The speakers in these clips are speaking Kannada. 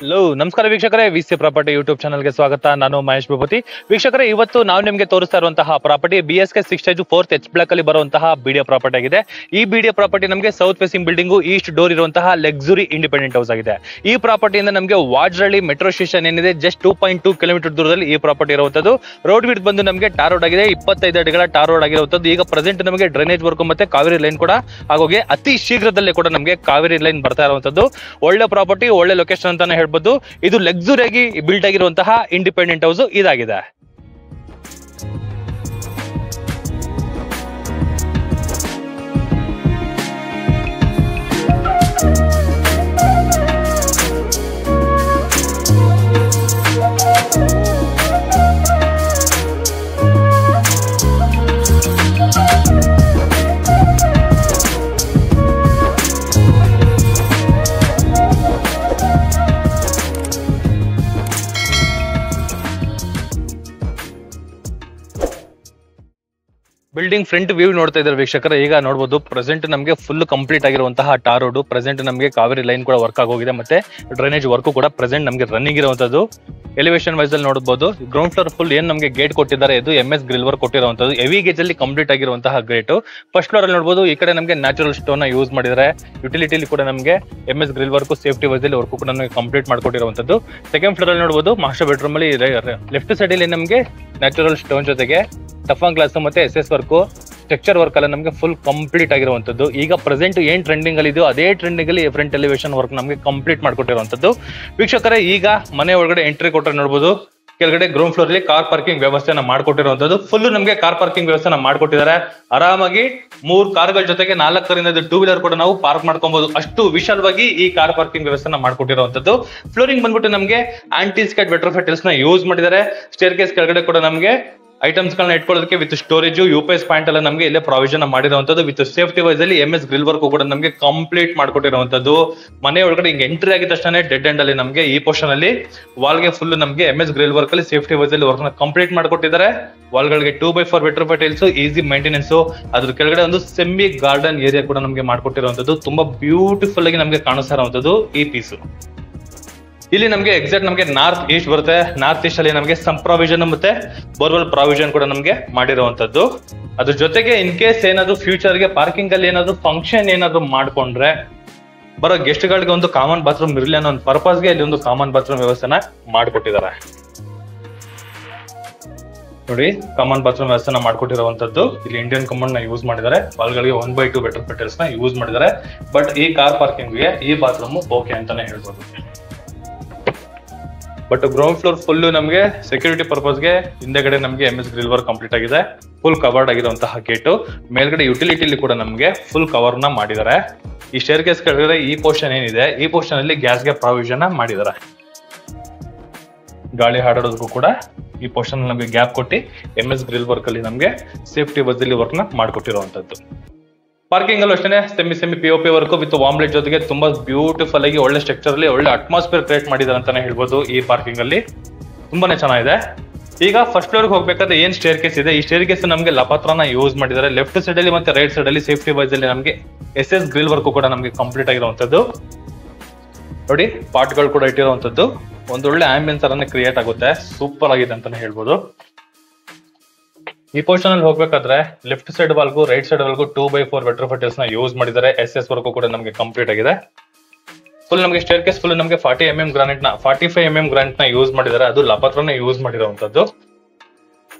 ಹಲೋ ನಮಸ್ಕಾರ ವೀಕ್ಷಕರೇ, ವಿಸಿ ಪ್ರಾಪರ್ಟಿ ಯೂಟ್ಯೂಬ್ ಚಾನಲ್ಗೆ ಸ್ವಾಗತ. ನಾನು ಮಹೇಶ್ ಭೂಪತಿ. ವೀಕ್ಷಕರೇ, ಇವತ್ತು ನಾವು ನಿಮಗೆ ತೋರಿಸ್ತಾ ಇರುವಂತಹ ಪ್ರಾಪರ್ಟಿ BSK 6 H ಬ್ಲಾಕ್ ಅಲ್ಲಿ ಬರುವಂತಹ BDA ಪ್ರಾಪರ್ಟಿ ಆಗಿದೆ. ಈ BDA ಪ್ರಾಪರ್ಟಿ ನಮಗೆ south facing building, East door ಇರುವಂತಹ ಲಕ್ಸುರಿ ಇಂಡಿಪೆಂಡೆಂಟ್ ಹೌಸ್ ಆಗಿದೆ. ಈ ಪ್ರಾಪರ್ಟಿಯಿಂದ ನಮಗೆ ವಾಜ್ರಳ್ಳಿ ಮೆಟ್ರೋ ಸ್ಟೇಷನ್ ಏನಿದೆ ಜಸ್ಟ್ 2.2 ಕಿಲೋಮೀಟರ್ ದೂರದಲ್ಲಿ ಈ ಪ್ರಾಪರ್ಟಿ ಇರುವಂತದ್ದು. ರೋಡ್ ವಿಡ್ತ್ ಬಂದು ನಮಗೆ ಟಾರ್ ರೋಡ್ ಆಗಿದೆ, 25 ಅಡಿಗಳ ಟಾರ್ ರೋಡ್ ಆಗಿರುವಂತದ್ದು. ಈಗ ಪ್ರೆಸೆಂಟ್ ನಮಗೆ ಡ್ರೈನೇಜ್ ವರ್ಕ್ ಮತ್ತೆ ಕಾವೇರಿ ಲೈನ್ ಕೂಡ ಆಗೋಗೆ ಅತಿ ಶೀಘ್ರದಲ್ಲೇ ಕೂಡ ನಮಗೆ ಕಾವೇರಿ ಲೈನ್ ಬರ್ತಾ ಇರುವಂತದ್ದು. ಒಳ್ಳೆ ಪ್ರಾಪರ್ಟಿ, ಒಳ್ಳೆ ಲೊಕೇಶನ್ ಅಂತಾನೆ ಹೇಳ್ಬೋದು. ಇದು ಲಕ್ಸುರಿ ಆಗಿ ಬಿಲ್ಡ್ ಆಗಿರುವಂತಹ ಇಂಡಿಪೆಂಡೆಂಟ್ ಹೌಸ್ ಇದಾಗಿದೆ. ಬಿಲ್ಡಿಂಗ್ ಫ್ರಂಟ್ ವ್ಯೂ ನೋಡ್ತಾ ಇದ್ದಾರೆ ವೀಕ್ಷಕರೇ. ಈಗ ನೋಡಬಹುದು ಪ್ರೆಸೆಂಟ್ ನಮಗೆ ಫುಲ್ ಕಂಪ್ಲೀಟ್ ಆಗಿರುವಂತಹ ಟಾರ್ ರೋಡ್. ಪ್ರೆಸೆಂಟ್ ನಮಗೆ ಕಾವೇರಿ ಲೈನ್ ಕೂಡ ವರ್ಕ್ ಆಗೋಗಿದೆ, ಮತ್ತೆ ಡ್ರೈನೇಜ್ ವರ್ಕ್ ಕೂಡ ಪ್ರೆಸೆಂಟ್ ನಮಗೆ ರನ್ನಿಂಗ್ ಇರುವಂತದ್ದು. ಎಲಿವೇಶನ್ ವೈಸ್ ಅಲ್ಲಿ ನೋಡಬಹುದು ಗ್ರೌಂಡ್ ಫ್ಲೋರ್ ಫುಲ್ ಏನ್ ನಮಗೆ ಗೇಟ್ ಕೊಟ್ಟಿದ್ದಾರೆ, ಇದು MS ಗ್ರಿಲ್ ವರ್ಕ್ ಕೊಟ್ಟಿರುವಂತದ್ದು. ಹೆವಿ ಗೇಜ್ ಅಲ್ಲಿ ಕಂಪ್ಲೀಟ್ ಆಗಿರುವಂತಹ ಗೇಟ್. ಫಸ್ಟ್ ಫ್ಲೋರ್ ಅಲ್ಲಿ ನೋಡಬಹುದು ಈ ಕಡೆ ನಮಗೆ ನ್ಯಾಚುರಲ್ ಸ್ಟೋನ್ ಯೂಸ್ ಮಾಡಿದ್ದಾರೆ. ಯುಟಿಲಿಟಿಲಿ ಕೂಡ ನಮಗೆ MS grill work, safety wise ಅಲ್ಲಿ ವರ್ಕ್ ಕೂಡ ನಮಗೆ ಕಂಪ್ಲೀಟ್ ಮಾಡ್ಕೊಟ್ಟಿರುವಂತದ್ದು. ಸೆಕೆಂಡ್ ಫ್ಲೋರ್ ಅಲ್ಲಿ ನೋಡಬಹುದು ಮಾಸ್ಟರ್ ಬೆಡ್ರೂಮ್ ಅಲ್ಲಿ ಲೆಫ್ಟ್ ಸೈಡ್ ಅಲ್ಲಿ ನಮಗೆ ನ್ಯಾಚುರಲ್ ಸ್ಟೋನ್ ಜೊತೆಗೆ ಟಫನ್ ಗ್ಲಾಸ್ ಮತ್ತೆ SS ವರ್ಕ್, ಸ್ಟ್ರಕ್ಚರ್ ವರ್ಕ್ ಎಲ್ಲ ನಮಗೆ ಫುಲ್ ಕಂಪ್ಲೀಟ್ ಆಗಿರುವಂತದ್ದು. ಈಗ ಪ್ರೆಸೆಂಟ್ ಏನ್ ಟ್ರೆಂಡಿಂಗ್ ಅಲ್ಲಿ ಇದೆಯೋ ಅದೇ ಟ್ರೆಂಡಿಂಗ್ ಅಲ್ಲಿ ಫ್ರಂಟ್ ಎಲಿವೇಶನ್ ವರ್ಕ್ ನಮಗೆ ಕಂಪ್ಲೀಟ್ ಮಾಡ್ಕೊಟ್ಟಿರುವಂತದ್ದು. ವೀಕ್ಷಕರೇ, ಈಗ ಮನೆ ಒಳಗಡೆ ಎಂಟ್ರಿ ಕೊಟ್ಟರೆ ನೋಡಬಹುದು ಕೆಳಗಡೆ ಗ್ರೌಂಡ್ ಫ್ಲೋರ್ ಅಲ್ಲಿ ಕಾರ್ ಪಾರ್ಕಿಂಗ್ ವ್ಯವಸ್ಥೆನ ಮಾಡ್ಕೊಟ್ಟಿರುವಂತದ್ದು. ಫುಲ್ ನಮಗೆ ಕಾರ್ ಪಾರ್ಕಿಂಗ್ ವ್ಯವಸ್ಥೆನ ಮಾಡ್ಕೊಟ್ಟಿದ್ದಾರೆ. ಆರಾಮಾಗಿ 3 ಕಾರ್ಗಳ ಜೊತೆಗೆ 4ರಿಂದ 2 ವೀಲರ್ ಕೂಡ ನಾವು ಪಾರ್ಕ್ ಮಾಡ್ಕೊಬಹುದು. ಅಷ್ಟು ವಿಶಾಲವಾಗಿ ಈ ಕಾರ್ ಪಾರ್ಕಿಂಗ್ ವ್ಯವಸ್ಥೆನ ಮಾಡ್ಕೊಟ್ಟಿರುವಂತದ್ದು. ಫ್ಲೋರಿಂಗ್ ಬಂದ್ಬಿಟ್ಟು ನಮಗೆ ಆಂಟಿ ಸ್ಕೇಟ್ ವೆಟ್ರೋಫೈಟಲ್ಸ್ ನ ಯೂಸ್ ಮಾಡಿದ್ದಾರೆ. ಸ್ಟೇರ್ ಕೇಸ್ ಕೆಳಗಡೆ ಕೂಡ ನಮಗೆ ಐಟಮ್ಸ್ ಗಳನ್ನ ಇಟ್ಕೊಳ್ಳೋದಕ್ಕೆ ವಿತ್ ಸ್ಟೋರೇಜ್ UPS ಪಾಯಿಂಟ್ ಎಲ್ಲ ನಮಗೆ ಇಲ್ಲೇ ಪ್ರಾವಿಷನ್ ಮಾಡಿರುವಂತದ್ದು. ವಿತ್ ಸೇಫ್ಟಿ ವೈಸ್ ಅಲ್ಲಿ MS ಗ್ರಿಲ್ ವರ್ಕ್ ಕೂಡ ನಮಗೆ ಕಂಪ್ಲೀಟ್ ಮಾಡ್ಕೊಟ್ಟಿರುವಂತದ್ದು. ಮನೆ ಒಳಗಡೆ ಹಿಂಗೆ ಎಂಟ್ರಿ ಆಗಿದ ತಕ್ಷಣ ಡೆಡ್ ಎಂಡ್ ಅಲ್ಲಿ ನಮಗೆ ಈ ಪೋರ್ಷನ್ ಅಲ್ಲಿ ವಾಲ್ ಗೆ ಫುಲ್ ನಮಗೆ MS ಗ್ರಿಲ್ ವರ್ಕ್ ಅಲ್ಲಿ ಸೇಫ್ಟಿ ವೈಸ್ ಅಲ್ಲಿ ವರ್ಕ್ ನ ಕಂಪ್ಲೀಟ್ ಮಾಡ್ಕೊಟ್ಟಿದ್ದಾರೆ. ವಾಲ್ ಗಳಿಗೆ 2x4 ವೆಟ್ರೋಫೈಟಲ್ಸ್, ಈಸಿ ಮೇಂಟೆನೆನ್ಸ್. ಅದ್ರ ಕೆಳಗಡೆ ಒಂದು ಸೆಮಿ ಗಾರ್ಡನ್ ಏರಿಯಾ ಕೂಡ ನಮಗೆ ಮಾಡ್ಕೊಟ್ಟಿರುವಂತದ್ದು. ತುಂಬಾ ಬ್ಯೂಟಿಫುಲ್ ಆಗಿ ನಮಗೆ ಕಾಣಿಸ್ತಾ ಇರುವಂತದ್ದು ಈ ಪೀಸ್. ಇಲ್ಲಿ ನಮಗೆ ಎಕ್ಸಾಕ್ಟ್ ನಮಗೆ ನಾರ್ತ್ ಈಸ್ಟ್ ಬರುತ್ತೆ. ನಾರ್ತ್ ಈಸ್ಟ್ ಅಲ್ಲಿ ನಮಗೆ ಸಮ್ ಪ್ರಾವಿಷನ್ ಮತ್ತೆ ಬೋರ್ವೆಲ್ ಪ್ರಾವಿಷನ್ ಕೂಡ ನಮಗೆ ಮಾಡಿರುವಂತದ್ದು. ಅದ್ರ ಜೊತೆಗೆ ಇನ್ ಕೇಸ್ ಏನಾದ್ರು ಫ್ಯೂಚರ್ ಗೆ ಪಾರ್ಕಿಂಗ್ ಅಲ್ಲಿ ಏನಾದ್ರು ಫಂಕ್ಷನ್ ಏನಾದ್ರು ಮಾಡ್ಕೊಂಡ್ರೆ ಬರೋ ಗೆಸ್ಟ್ ಗಳಿಗೆ ಒಂದು ಕಾಮನ್ ಬಾತ್ರೂಮ್ ಇರಲಿ ಅನ್ನೋ ಒಂದು ಪರ್ಪಸ್ ಗೆ ಇಲ್ಲಿ ಒಂದು ಕಾಮನ್ ಬಾತ್ರೂಮ್ ವ್ಯವಸ್ಥೆನ ಮಾಡ್ಕೊಟ್ಟಿದ್ದಾರೆ. ನೋಡಿ, ಕಾಮನ್ ಬಾತ್ರೂಮ್ ವ್ಯವಸ್ಥೆನ ಮಾಡ್ಕೊಟ್ಟಿರುವಂತದ್ದು. ಇಲ್ಲಿ ಇಂಡಿಯನ್ ಕಮಾಂಡ್ ನ ಯೂಸ್ ಮಾಡಿದ್ದಾರೆ. ವಾಲ್ಗಳಿಗೆ 1/2 ವೆಟ್ರೋಫೈಟಲ್ಸ್ ನ ಯೂಸ್ ಮಾಡಿದ್ದಾರೆ. ಬಟ್ ಈ ಕಾರ್ ಪಾರ್ಕಿಂಗ್ ಗೆ ಈ ಬಾತ್ರೂಮ್ ಓಕೆ ಅಂತಾನೆ ಹೇಳ್ಬೋದು. ಬಟ್ ಗ್ರೌಂಡ್ ಫ್ಲೋರ್ ಫುಲ್ ನಮಗೆ ಸೆಕ್ಯೂರಿಟಿ ಪರ್ಪಸ್ ಗೆ ಹಿಂದೆಗಡೆ ನಮಗೆ MS ಗ್ರಿಲ್ ವರ್ಕ್ ಕಂಪ್ಲೀಟ್ ಆಗಿದೆ. ಫುಲ್ ಕವರ್ಡ್ ಆಗಿರುವಂತಹ ಗೇಟ್. ಮೇಲ್ಗಡೆ ಯುಟಿಲಿಟಿಲಿ ಕೂಡ ನಮಗೆ ಫುಲ್ ಕವರ್ ನ ಮಾಡಿದ್ದಾರೆ. ಈ ಸ್ಟೇರ್ ಕೇಸ್ ಕೆಳಗಡೆ ಈ ಪೋರ್ಷನ್ ಏನಿದೆ, ಈ ಪೋರ್ಷನ್ ಅಲ್ಲಿ ಗ್ಯಾಸ್ಗೆ ಪ್ರಾವಿಷನ್ ಮಾಡಿದ್ದಾರೆ. ಗಾಳಿ ಹಾಡೋದಕ್ಕೂ ಕೂಡ ಈ ಪೋರ್ಷನ್ ನಮಗೆ ಗ್ಯಾಪ್ ಕೊಟ್ಟು MS ಗ್ರಿಲ್ ವರ್ಕ್ ಅಲ್ಲಿ ನಮಗೆ ಸೇಫ್ಟಿ ಬದ್ದಲ್ಲಿ ವರ್ಕ್ ನ ಮಾಡ್ಕೊಟ್ಟಿರುವಂತದ್ದು. ಪಾರ್ಕಿಂಗ್ ಅಲ್ಲೂ ಅಷ್ಟೇ ಸೆಮಿ POP ವರ್ಕ್ ವಿತ್ ವಾಮ್ಲೆಟ್ ಜೊತೆಗೆ ತುಂಬಾ ಬ್ಯೂಟಿಫುಲ್ ಆಗಿ ಒಳ್ಳೆ ಸ್ಟ್ರಕ್ಚರ್ ಅಲ್ಲಿ ಒಳ್ಳೆ ಅಟ್ಮಾಸ್ಫಿಯರ್ ಕ್ರಿಯೇಟ್ ಮಾಡಿದ್ದಾರೆ ಅಂತಾನೆ ಹೇಳ್ಬೋದು. ಈ ಪಾರ್ಕಿಂಗ್ ಅಲ್ಲಿ ತುಂಬಾನೇ ಚೆನ್ನಾಗಿದೆ. ಈಗ ಫಸ್ಟ್ ಫ್ಲೋರ್ ಹೋಗ್ಬೇಕಾದ್ರೆ ಏನ್ ಸ್ಟೇರ್ ಕೇಸ್ ಇದೆ, ಈ ಸ್ಟೇರ್ ಕೇಸ್ ನಮಗೆ ಲಪಾತ್ರನ ಯೂಸ್ ಮಾಡಿದ್ದಾರೆ. ಲೆಫ್ಟ್ ಸೈಡ್ ಅಲ್ಲಿ ಮತ್ತೆ ರೈಟ್ ಸೈಡ್ ಅಲ್ಲಿ ಸೇಫ್ಟಿ ವೈಸ್ ಅಲ್ಲಿ ನಮಗೆ SS ಗ್ರಿಲ್ ವರ್ಕ್ ಕೂಡ ನಮಗೆ ಕಂಪ್ಲೀಟ್ ಆಗಿರುವಂತದ್ದು. ನೋಡಿ, ಪಾಟ್ ಗಳು ಕೂಡ ಇಟ್ಟಿರುವಂತದ್ದು. ಒಂದೊಳ್ಳೆ ಆಂಬಿಯನ್ಸ್ ಅನ್ನ ಕ್ರಿಯೇಟ್ ಆಗುತ್ತೆ. ಸೂಪರ್ ಆಗಿದೆ ಅಂತಾನೆ ಹೇಳ್ಬೋದು. ಈ ಪೋರ್ಷನ್ ಅಲ್ಲಿ ಹೋಗ್ಬೇಕಾದ್ರೆ ಲೆಫ್ಟ್ ಸೈಡ್ ವಾಲ್ಗೂ ರೈಟ್ ಸೈಡ್ ವಾಲ್ಗೂ 2x4 ವೆಟ್ರೋಫೈಟಲ್ಸ್ ನ ಯೂಸ್ ಮಾಡಿದ್ದಾರೆ. SS ವರ್ಕ್ ಕೂಡ ನಮಗೆ ಕಂಪ್ಲೀಟ್ ಆಗಿದೆ. ಫುಲ್ ನಮಗೆ ಸ್ಟೇರ್ ಕೇಸ್ ಫುಲ್ ನಮಗೆ 40mm ಗ್ರಾನೈಟ್ ನ 45mm ಗ್ರಾನೈಟ್ ನ ಯೂಸ್ ಮಾಡಿದ್ದಾರೆ. ಅದು ಲಪತ್ರನ ಯೂಸ್ ಮಾಡಿರುವಂತದ್ದು.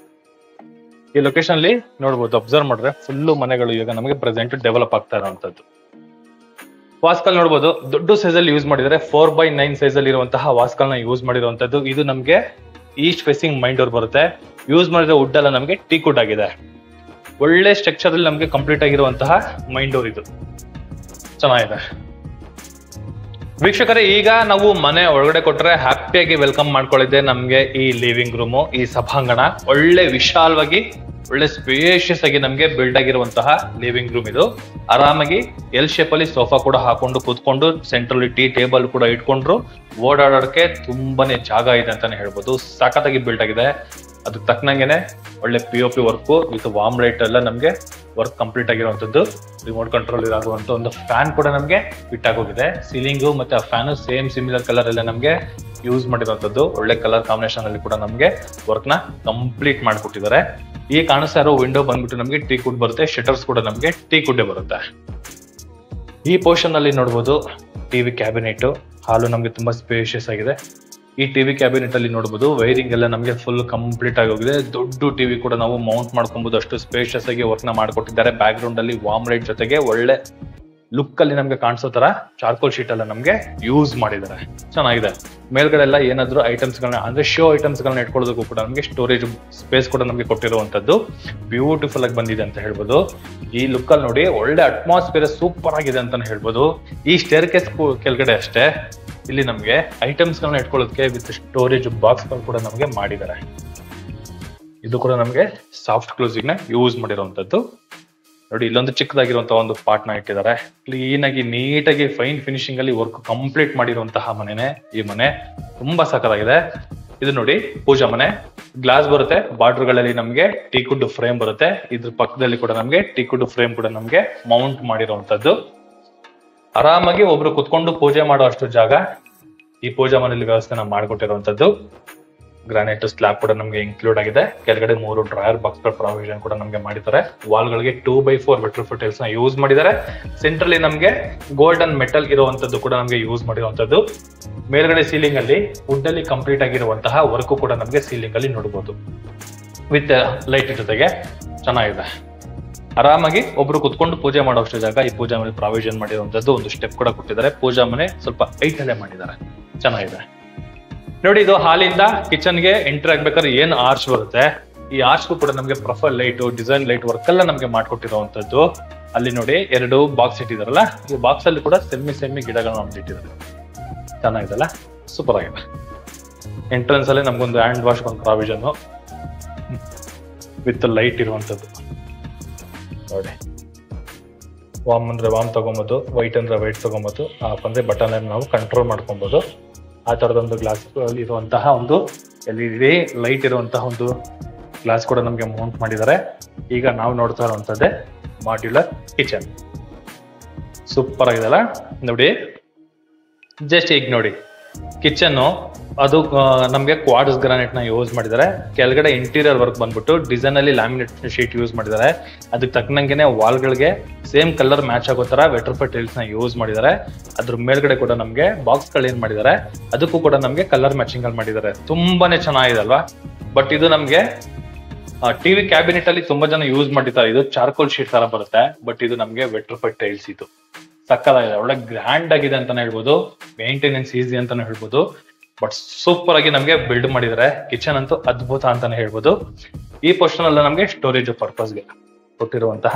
ಈ ಲೊಕೇಶನ್ ಅಲ್ಲಿ ನೋಡಬಹುದು, ಅಬ್ಸರ್ವ್ ಮಾಡಿದ್ರೆ ಫುಲ್ ಮನೆಗಳು ಈಗ ನಮಗೆ ಪ್ರೆಸೆಂಟ್ ಡೆವಲಪ್ ಆಗ್ತಾ ಇರುವಂತದ್ದು. ವಾಸ್ಕಲ್ ನೋಡಬಹುದು, ದೊಡ್ಡ ಸೈಜ್ ಅಲ್ಲಿ ಯೂಸ್ ಮಾಡಿದ್ದಾರೆ. 4x9 ಸೈಜ್ ಅಲ್ಲಿ ಇರುವಂತಹ ವಾಸ್ಕಲ್ ನ ಯೂಸ್ ಮಾಡಿರುವಂತದ್ದು. ಇದು ನಮಗೆ ಈಸ್ಟ್ ಫೇಸಿಂಗ್ ಮೈನ್ ಡೋರ್ ಬರುತ್ತೆ. ಯೂಸ್ ಮಾಡಿರೋ ವುಡ್ ಎಲ್ಲ ನಮಗೆ ಟೀಕ್ ವುಡ್ ಆಗಿದೆ. ಒಳ್ಳೆ ಸ್ಟ್ರಕ್ಚರ್ ಅಲ್ಲಿ ನಮಗೆ ಕಂಪ್ಲೀಟ್ ಆಗಿರುವಂತಹ ಮೈನ್ ಡೋರ್ ಇದು. ಚೆನ್ನಾಗಿದೆ ವೀಕ್ಷಕರೇ. ಈಗ ನಾವು ಮನೆ ಒಳಗಡೆ ಕೊಟ್ರೆ ಹ್ಯಾಪಿಯಾಗಿ ವೆಲ್ಕಮ್ ಮಾಡ್ಕೊಳ್ಳಿದ್ದೆ ನಮ್ಗೆ ಈ ಲಿವಿಂಗ್ ರೂಮು, ಈ ಸಭಾಂಗಣ ಒಳ್ಳೆ ವಿಶಾಲವಾಗಿ ಒಳ್ಳೆ ಸ್ಪೇಷಿಯಸ್ ಆಗಿ ನಮಗೆ ಬಿಲ್ಡ್ ಆಗಿರುವಂತಹ ಲಿವಿಂಗ್ ರೂಮ್ ಇದು. ಆರಾಮಾಗಿ ಎಲ್ ಶೇಪ್ ಅಲ್ಲಿ ಸೋಫಾ ಕೂಡ ಹಾಕೊಂಡು ಕೂತ್ಕೊಂಡು ಸೆಂಟ್ರಲ್ಲಿ ಟೀ ಟೇಬಲ್ ಕೂಡ ಇಟ್ಕೊಂಡ್ರು ಓಡಾಡೋಕೆ ತುಂಬಾನೇ ಜಾಗ ಇದೆ ಅಂತಾನೆ ಹೇಳ್ಬೋದು. ಸಖತ್ತಾಗಿ ಬಿಲ್ಡ್ ಆಗಿದೆ. ಅದಕ್ಕೆ ತಕ್ಕನಂಗೆನೆ ಒಳ್ಳೆ POP work with warm light ಎಲ್ಲ ನಮ್ಗೆ ವರ್ಕ್ ಕಂಪ್ಲೀಟ್ ಆಗಿರುವಂತದ್ದು. ರಿಮೋಟ್ ಕಂಟ್ರೋಲ್ ಇರಾಗುವಂತ ಒಂದು ಫ್ಯಾನ್ ಕೂಡ ನಮ್ಗೆ ಫಿಟ್ ಆಗೋಗಿದೆ. ಸೀಲಿಂಗು ಮತ್ತೆ ಆ ಫ್ಯಾನ್ ಸೇಮ್ ಸಿಮಿಲರ್ ಕಲರ್ ಎಲ್ಲ ನಮ್ಗೆ ಯೂಸ್ ಮಾಡಿರುವಂತದ್ದು. ಒಳ್ಳೆ ಕಲರ್ ಕಾಂಬಿನೇಷನ್ ಅಲ್ಲಿ ಕೂಡ ನಮ್ಗೆ ವರ್ಕ್ ನ ಕಂಪ್ಲೀಟ್ ಮಾಡ್ಕೊಟ್ಟಿದ್ದಾರೆ. ಈ ಕಾಣಿಸ್ತಾ ಇರೋ ವಿಂಡೋ ಬಂದ್ಬಿಟ್ಟು ನಮ್ಗೆ ಟೀ ಕುಡ್ ಬರುತ್ತೆ. ಶಟರ್ಸ್ ಕೂಡ ನಮ್ಗೆ ಟೀ ಕುಡ್ಡೆ ಬರುತ್ತೆ. ಈ ಪೋರ್ಷನ್ ಅಲ್ಲಿ ನೋಡ್ಬೋದು ಟಿವಿ ಕ್ಯಾಬಿನೆಟ್. ಹಾಲು ನಮ್ಗೆ ತುಂಬಾ ಸ್ಪೇಷಿಯಸ್ ಆಗಿದೆ. ಈ ಟಿವಿ ಕ್ಯಾಬಿನೆಟ್ ಅಲ್ಲಿ ನೋಡಬಹುದು ವೈರಿಂಗ್ ಎಲ್ಲ ನಮಗೆ ಫುಲ್ ಕಂಪ್ಲೀಟ್ ಆಗಿ ಹೋಗಿದೆ. ದೊಡ್ಡ ಟಿವಿ ಕೂಡ ನಾವು ಮೌಂಟ್ ಮಾಡ್ಕೊಬಹುದು, ಅಷ್ಟು ಸ್ಪೇಷಿಯಸ್ ಆಗಿ ವರ್ಕ್ ನ ಮಾಡ್ಕೊಟ್ಟಿದ್ದಾರೆ. ಬ್ಯಾಕ್ ಗ್ರೌಂಡ್ ಅಲ್ಲಿ ವಾರ್ಮ್ ಲೈಟ್ ಜೊತೆಗೆ ಒಳ್ಳೆ ಲುಕ್ ಅಲ್ಲಿ ನಮ್ಗೆ ಕಾಣಿಸೋ ತರ ಚಾರ್ಕೋಲ್ ಶೀಟ್ ಎಲ್ಲ ನಮ್ಗೆ ಯೂಸ್ ಮಾಡಿದ್ದಾರೆ. ಚೆನ್ನಾಗಿದೆ. ಮೇಲ್ಗಡೆ ಎಲ್ಲ ಏನಾದ್ರು ಐಟಮ್ಸ್ ಗಳನ್ನ ಅಂದ್ರೆ ಶೋ ಐಟಮ್ಸ್ ಗಳನ್ನ ಇಟ್ಕೊಳ್ಳೋದಕ್ಕೂ ಕೂಡ ನಮ್ಗೆ ಸ್ಟೋರೇಜ್ ಸ್ಪೇಸ್ ಕೂಡ ನಮ್ಗೆ ಕೊಟ್ಟಿರುವಂತದ್ದು ಬ್ಯೂಟಿಫುಲ್ ಆಗಿ ಬಂದಿದೆ ಅಂತ ಹೇಳ್ಬೋದು. ಈ ಲುಕ್ ಅಲ್ಲಿ ನೋಡಿ ಒಳ್ಳೆ ಅಟ್ಮಾಸ್ಫಿಯರ್ ಸೂಪರ್ ಆಗಿದೆ ಅಂತಾನೆ ಹೇಳ್ಬೋದು. ಈ ಸ್ಟೇರ್ ಕೇಸ್ ಕೆಳಗಡೆ ಅಷ್ಟೇ ಇಲ್ಲಿ ನಮ್ಗೆ ಐಟಮ್ಸ್ ಗಳನ್ನ ಇಟ್ಕೊಳ್ಳೋದಕ್ಕೆ ವಿತ್ ಸ್ಟೋರೇಜ್ ಬಾಕ್ಸ್ ಗಳು ಕೂಡ ನಮ್ಗೆ ಮಾಡಿದ್ದಾರೆ. ಇದು ಕೂಡ ನಮ್ಗೆ ಸಾಫ್ಟ್ ಕ್ಲೋಸಿಂಗ್ ನ ಯೂಸ್ ಮಾಡಿರುವಂತದ್ದು. ನೋಡಿ ಇಲ್ಲೊಂದು ಚಿಕ್ಕದಾಗಿರುವಂತಹ ಒಂದು ಪಾರ್ಟ್ ನ ಇಟ್ಟಿದ್ದಾರೆ. ಕ್ಲೀನ್ ಆಗಿ ನೀಟಾಗಿ ಫೈನ್ ಫಿನಿಶಿಂಗ್ ಅಲ್ಲಿ ವರ್ಕ್ ಕಂಪ್ಲೀಟ್ ಮಾಡಿರುವಂತಹ ಮನೆನೆ ಈ ಮನೆ. ತುಂಬಾ ಸಖತ್ತಾಗಿದೆ. ಇದು ನೋಡಿ ಪೂಜಾ ಮನೆ. ಗ್ಲಾಸ್ ಬರುತ್ತೆ, ಬಾರ್ಡರ್ ಗಳಲ್ಲಿ ನಮ್ಗೆ ಟೀ ಕುಡ್ ಫ್ರೇಮ್ ಬರುತ್ತೆ. ಇದ್ರ ಪಕ್ಕದಲ್ಲಿ ಕೂಡ ನಮ್ಗೆ ಟೀ ಕುಡ್ ಫ್ರೇಮ್ ಕೂಡ ನಮ್ಗೆ ಮೌಂಟ್ ಮಾಡಿರುವಂತದ್ದು. ಆರಾಮಾಗಿ ಒಬ್ರು ಕುತ್ಕೊಂಡು ಪೂಜೆ ಮಾಡೋ ಅಷ್ಟು ಜಾಗ ಈ ಪೂಜಾ ಮನೆಯಲ್ಲಿ ವ್ಯವಸ್ಥೆನ ಮಾಡಿಕೊಟ್ಟಿರುವಂತದ್ದು. ಗ್ರಾನೈಟ್ ಸ್ಲ್ಯಾಬ್ ಕೂಡ ನಮ್ಗೆ ಇನ್ಕ್ಲೂಡ್ ಆಗಿದೆ. ಕೆಳಗಡೆ 3 ಡ್ರಾಯರ್ ಬಾಕ್ಸ್ ಗಳ ಪ್ರಾವಿಷನ್ ಕೂಡ ನಮ್ಗೆ ಮಾಡಿದ್ದಾರೆ. ವಾಲ್ ಗಳಿಗೆ 2x4 ವೆಟ್ರಿಫೈಡ್ ಟೈಲ್ಸ್ ನ ಯೂಸ್ ಮಾಡಿದ್ದಾರೆ. ಸೆಂಟ್ರಲ್ಲಿ ನಮ್ಗೆ ಗೋಲ್ಡನ್ ಮೆಟಲ್ ಇರುವಂತದ್ದು ಕೂಡ ನಮ್ಗೆ ಯೂಸ್ ಮಾಡಿರುವಂತದ್ದು. ಮೇಲ್ಗಡೆ ಸೀಲಿಂಗ್ ಅಲ್ಲಿ ವುಡ್ ಅಲ್ಲಿ ಕಂಪ್ಲೀಟ್ ಆಗಿರುವಂತಹ ವರ್ಕ್ ಕೂಡ ನಮ್ಗೆ ಸೀಲಿಂಗ್ ಅಲ್ಲಿ ನೋಡಬಹುದು. ವಿತ್ ಲೈಟ್ ಜೊತೆಗೆ ಚೆನ್ನಾಗಿದೆ. ಆರಾಮಾಗಿ ಒಬ್ರು ಕುತ್ಕೊಂಡು ಪೂಜೆ ಮಾಡೋಷ್ಟು ಜಾಗ ಈ ಪೂಜಾ ಮನೆ ಪ್ರಾವಿಷನ್ ಮಾಡಿರುವಂತದ್ದು. ಒಂದು ಸ್ಟೆಪ್ ಕೂಡ ಕೊಟ್ಟಿದ್ದಾರೆ. ಪೂಜಾ ಮನೆ ಸ್ವಲ್ಪ ಹೈಟ್ ಅಲ್ಲೇ ಮಾಡಿದ್ದಾರೆ. ಚೆನ್ನಾಗಿದೆ. ನೋಡಿ ಇದು ಹಾಲಿಂದ ಕಿಚನ್ ಗೆ ಎಂಟರ್ ಆಗ್ಬೇಕಾದ್ರೆ ಏನ್ ಆರ್ಚ್ ಬರುತ್ತೆ, ಈ ಆರ್ಚ್ಗೂ ಕೂಡ ನಮ್ಗೆ profile light, design light work ಎಲ್ಲ ನಮ್ಗೆ ಮಾಡ್ಕೊಟ್ಟಿರುವಂತದ್ದು. ಅಲ್ಲಿ ನೋಡಿ 2 ಬಾಕ್ಸ್ ಇಟ್ಟಿದಾರಲ್ಲ, ಈ ಬಾಕ್ಸ್ ಅಲ್ಲಿ ಕೂಡ ಸೆಮ್ಮಿ ಗಿಡಗಳನ್ನ ನಮ್ಗೆ ಇಟ್ಟಿದ್ದಾರೆ. ಚೆನ್ನಾಗಿದೆಲ್ಲ, ಸೂಪರ್ ಆಗಿದೆ. ಎಂಟ್ರೆನ್ಸ್ ಅಲ್ಲಿ ನಮ್ಗೊಂದು ಹ್ಯಾಂಡ್ ವಾಶ್ ಒಂದು ಪ್ರಾವಿಷನ್ ವಿತ್ ಲೈಟ್ ಇರುವಂತದ್ದು. ನೋಡಿ ವಾಮ್ ಅಂದ್ರೆ ವಾಮ್ ತಗೊಬೋದು, ವೈಟ್ ಅಂದ್ರೆ ವೈಟ್ ತಗೊಬೋದು, ಆಫ್ ಅಂದ್ರೆ ಬಟನ್ ಅನ್ನು ನಾವು ಕಂಟ್ರೋಲ್ ಮಾಡ್ಕೊಬಹುದು. ಆ ತರದೊಂದು ಗ್ಲಾಸ್ ಇರುವಂತಹ ಒಂದು LED ಲೈಟ್ ಇರುವಂತಹ ಒಂದು ಗ್ಲಾಸ್ ಕೂಡ ನಮ್ಗೆ ಮೌಂಟ್ ಮಾಡಿದ್ದಾರೆ. ಈಗ ನಾವು ನೋಡ್ತಾ ಇರುವಂತದ್ದೇ ಮಾಡ್ಯುಲರ್ ಕಿಚನ್. ಸೂಪರ್ ಆಗಿದೆಲ್ಲ ನೋಡಿ. ಜಸ್ಟ್ ಈಗ ನೋಡಿ ಕಿಚನ್ ಅದು ನಮ್ಗೆ ಕ್ವಾರ್ಟ್ಸ್ ಗ್ರಾನೈಟ್ ನ ಯೂಸ್ ಮಾಡಿದ್ದಾರೆ. ಕೆಳಗಡೆ ಇಂಟೀರಿಯರ್ ವರ್ಕ್ ಬಂದ್ಬಿಟ್ಟು ಡಿಸೈನ್ ಅಲ್ಲಿ ಲ್ಯಾಮಿನೇಟ್ ಶೀಟ್ ಯೂಸ್ ಮಾಡಿದ್ದಾರೆ. ಅದಕ್ಕೆ ತಕ್ಕನಂಗೆನೆ ವಾಲ್ ಗಳಿಗೆ ಸೇಮ್ ಕಲರ್ ಮ್ಯಾಚ್ ಆಗೋ ತರ ವೆಟ್ರಿಫೈಡ್ ಟೈಲ್ಸ್ ನ ಯೂಸ್ ಮಾಡಿದ್ದಾರೆ. ಅದ್ರ ಮೇಲ್ಗಡೆ ಕೂಡ ನಮ್ಗೆ ಬಾಕ್ಸ್ ಗಳು ಏನ್ ಮಾಡಿದ್ದಾರೆ ಅದಕ್ಕೂ ಕೂಡ ನಮ್ಗೆ ಕಲರ್ ಮ್ಯಾಚಿಂಗ್ ಅಲ್ಲಿ ಮಾಡಿದ್ದಾರೆ. ತುಂಬಾನೇ ಚೆನ್ನಾಗಿದೆ ಅಲ್ವಾ. ಬಟ್ ಇದು ನಮ್ಗೆ ಟಿವಿ ಕ್ಯಾಬಿನೆಟ್ ಅಲ್ಲಿ ತುಂಬಾ ಜನ ಯೂಸ್ ಮಾಡಿದ್ದಾರೆ. ಇದು ಚಾರ್ಕೋಲ್ ಶೀಟ್ ತರ ಬರುತ್ತೆ. ಬಟ್ ಇದು ನಮ್ಗೆ ವೆಟ್ರಿಫೈಡ್ ಟೈಲ್ಸ್. ಇದು ಸಕ್ಕತ್ತಾಗಿದೆ, ಒಳ್ಳೆ ಗ್ರ್ಯಾಂಡ್ ಆಗಿದೆ ಅಂತಾನೆ ಹೇಳ್ಬೋದು. ಮೇಂಟೆನೆನ್ಸ್ ಈಸಿ ಅಂತಾನೆ ಹೇಳ್ಬೋದು. ಬಟ್ ಸೂಪರ್ ಆಗಿ ನಮ್ಗೆ ಬಿಲ್ಡ್ ಮಾಡಿದ್ದಾರೆ. ಕಿಚನ್ ಅಂತೂ ಅದ್ಭುತ ಅಂತಾನೆ ಹೇಳ್ಬೋದು. ಈ ಪೋರ್ಷನ್ ಅಲ್ಲ ನಮ್ಗೆ ಸ್ಟೋರೇಜ್ ಪರ್ಪಸ್ಗೆ ಕೊಟ್ಟಿರುವಂತಹ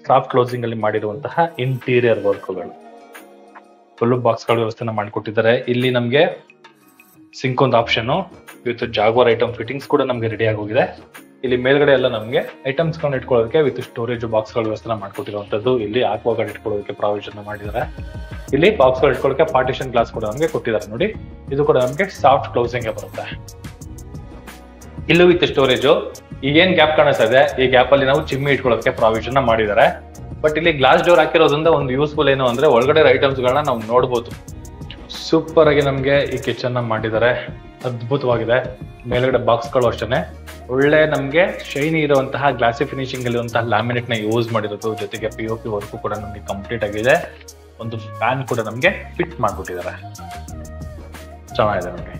ಸಾಫ್ಟ್ ಕ್ಲೋಸಿಂಗ್ ಅಲ್ಲಿ ಮಾಡಿರುವಂತಹ ಇಂಟೀರಿಯರ್ ವರ್ಕ್ಗಳು, ಫುಲ್ ಬಾಕ್ಸ್ ಗಳ ವ್ಯವಸ್ಥೆನ ಮಾಡಿಕೊಟ್ಟಿದ್ದಾರೆ. ಇಲ್ಲಿ ನಮ್ಗೆ ಸಿಂಕ್ ಒಂದು option with Jaguar item fittings ಕೂಡ ನಮ್ಗೆ ರೆಡಿ ಆಗೋಗಿದೆ. ಇಲ್ಲಿ ಮೇಲ್ಗಡೆ ಎಲ್ಲ ನಮ್ಗೆ ಐಟಮ್ಸ್ ಗಳನ್ನ ಇಟ್ಕೊಳ್ಳೋದಕ್ಕೆ ವಿತ್ ಸ್ಟೋರೇಜ್ ಬಾಕ್ಸ್ ಗಳ ವ್ಯವಸ್ಥೆ ಮಾಡ್ಕೊಟ್ಟಿರುವಂತದ್ದು. ಇಲ್ಲಿ ಆಕ್ವಾಗಾರ್ಡ್ ಇಟ್ಕೊಳ್ಳೋದಕ್ಕೆ ಪ್ರಾವಿಷನ್ ಮಾಡಿದ್ದಾರೆ. ಇಲ್ಲಿ ಬಾಕ್ಸ್ ಗಳು ಇಟ್ಕೊಳ್ಳೋಕೆ ಪಾರ್ಟಿಷನ್ ಗ್ಲಾಸ್ ಕೂಡ ನಮ್ಗೆ ಕೊಟ್ಟಿದ್ದಾರೆ. ನೋಡಿ ಇದು ಕೂಡ ನಮ್ಗೆ ಸಾಫ್ಟ್ ಕ್ಲೋಸಿಂಗ್ ಬರುತ್ತೆ. ಇಲ್ಲೂ ವಿತ್ ಸ್ಟೋರೇಜ್. ಈಗೇನ್ ಗ್ಯಾಪ್ ಕಾಣಿಸ್ತಾ ಇದೆ, ಈ ಗ್ಯಾಪ್ ಅಲ್ಲಿ ನಾವು ಚಿಮ್ಮಿ ಇಟ್ಕೊಳ್ಳೋದಕ್ಕೆ ಪ್ರಾವಿಷನ್ ಮಾಡಿದ್ದಾರೆ. ಬಟ್ ಇಲ್ಲಿ ಗ್ಲಾಸ್ ಡೋರ್ ಹಾಕಿರೋದ್ರಿಂದ ಒಂದು ಯೂಸ್ಫುಲ್ ಏನು ಅಂದ್ರೆ ಒಳಗಡೆ ಐಟಮ್ಸ್ ಗಳನ್ನ ನಾವು ನೋಡ್ಬೋದು. ಸೂಪರ್ ಆಗಿ ನಮ್ಗೆ ಈ ಕಿಚನ್ ನ ಮಾಡಿದ್ದಾರೆ. ಅದ್ಭುತವಾಗಿದೆ. ಮೇಲ್ಗಡೆ ಬಾಕ್ಸ್ ಗಳು ಅಷ್ಟೇ ಒಳ್ಳೆ ನಮ್ಗೆ ಶೈನಿ ಇರುವಂತಹ ಗ್ಲಾಸಿ ಫಿನಿಶಿಂಗ್ ಇರುವಂತಹ ಲ್ಯಾಮಿನೇಟ್ ನ ಯೂಸ್ ಮಾಡಿರೋದು. ಜೊತೆಗೆ POP ವರ್ಕ್ ಕೂಡ ನಮ್ಗೆ ಕಂಪ್ಲೀಟ್ ಆಗಿದೆ. ಒಂದು ಫ್ಯಾನ್ ಕೂಡ ನಮ್ಗೆ ಫಿಟ್ ಮಾಡ್ಬಿಟ್ಟಿದ್ದಾರೆ. ಚೆನ್ನಾಗಿದೆ ನೋಡಿ.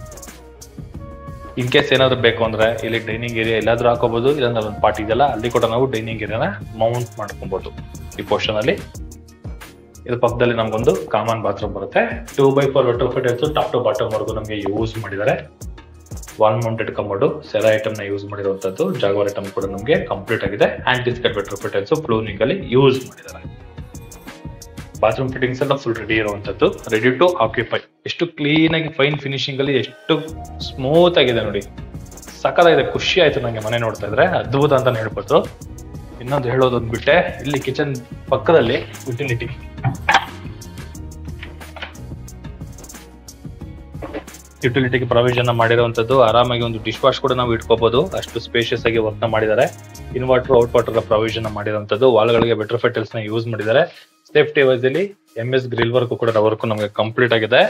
ಇನ್ ಕೇಸ್ ಏನಾದ್ರು ಬೇಕು ಅಂದ್ರೆ ಇಲ್ಲಿ ಡೈನಿಂಗ್ ಏರಿಯಾ ಎಲ್ಲಾದ್ರೂ ಹಾಕೋಬಹುದು. ಇಲ್ಲಾಂದ್ರೆ ಒಂದು ಪಾರ್ಟ್ ಇದೆಯಲ್ಲ ಅಲ್ಲಿ ಕೂಡ ನಾವು ಡೈನಿಂಗ್ ಏರಿಯಾನ ಮೌಂಟ್ ಮಾಡ್ಕೊಬಹುದು ಈ ಪೋರ್ಷನ್ ಅಲ್ಲಿ. ಇದ್ರ ಪಕ್ಕದಲ್ಲಿ ನಮ್ಗೊಂದು ಕಾಮನ್ ಬಾತ್ರೂಮ್ ಬರುತ್ತೆ. 2x4 vitrified tiles top to bottom work ನಮ್ಗೆ ಯೂಸ್ ಮಾಡಿದ್ದಾರೆ. Wall mounted commode Cera item ನ ಯೂಸ್ ಮಾಡಿರುವಂತದ್ದು. ಜಾಗ್ವಾರ್ ಐಟಮ್ ಕೂಡ ನಮ್ಗೆ ಕಂಪ್ಲೀಟ್ ಆಗಿದೆ. Anti skid vitrified tiles flooring ಅಲ್ಲಿ ಯೂಸ್ ಮಾಡಿದ್ದಾರೆ. ಬಾತ್ರೂಮ್ ಫಿಟ್ಟಿಂಗ್ಸ್ ಎಲ್ಲ ಫುಲ್ ರೆಡಿ ಇರುವಂತದ್ದು, ರೆಡಿ ಟು ಆಕ್ಯುಪೈ. ಎಷ್ಟು ಕ್ಲೀನ್ ಆಗಿ ಫೈನ್ ಫಿನಿಶಿಂಗ್ ಅಲ್ಲಿ ಎಷ್ಟು ಸ್ಮೂತ್ ಆಗಿದೆ ನೋಡಿ. ಸಕಲಾಗಿದೆ. ಖುಷಿ ಆಯ್ತು ನಂಗೆ ಮನೆ ನೋಡ್ತಾ ಇದ್ರೆ. ಅದ್ಭುತ ಅಂತಾನೆ ಹೇಳ್ಬೋದು. ಇನ್ನೊಂದು ಹೇಳೋದೊಂದು ಬಿಟ್ಟೆ, ಇಲ್ಲಿ ಕಿಚನ್ ಪಕ್ಕದಲ್ಲಿ ಯುಟಿಲಿಟಿ ಯುಟಿಲಿಟಿಗೆ ಪ್ರಾವಿಷನ್ ಮಾಡಿರುವಂತದ್ದು. ಆರಾಮಾಗಿ ಒಂದು ಡಿಶ್ ವಾಶ್ ಕೂಡ ನಾವು ಇಟ್ಕೋಬಹುದು, ಅಷ್ಟು ಸ್ಪೇಷಿಯಸ್ ಆಗಿ ವರ್ಕ್ ಮಾಡಿದ್ದಾರೆ. ಇನ್ವರ್ಟರ್ ಔಟ್ವರ್ಟರ್ ಪ್ರಾವಿಷನ್ ಮಾಡಿರುವಂತದ್ದು. ವಾಲ್ಗಳಿಗೆ ಬೆಟರ್ ಫೆಟಲ್ಸ್ ನ ಯೂಸ್ ಮಾಡಿದ್ದಾರೆ. ಸೇಫ್ಟಿ ವೈಸ್ ಅಲ್ಲಿ MS ಗ್ರಿಲ್ ವರ್ಕ್ ಕೂಡ ವರ್ಕ್ ನಮಗೆ ಕಂಪ್ಲೀಟ್ ಆಗಿದೆ.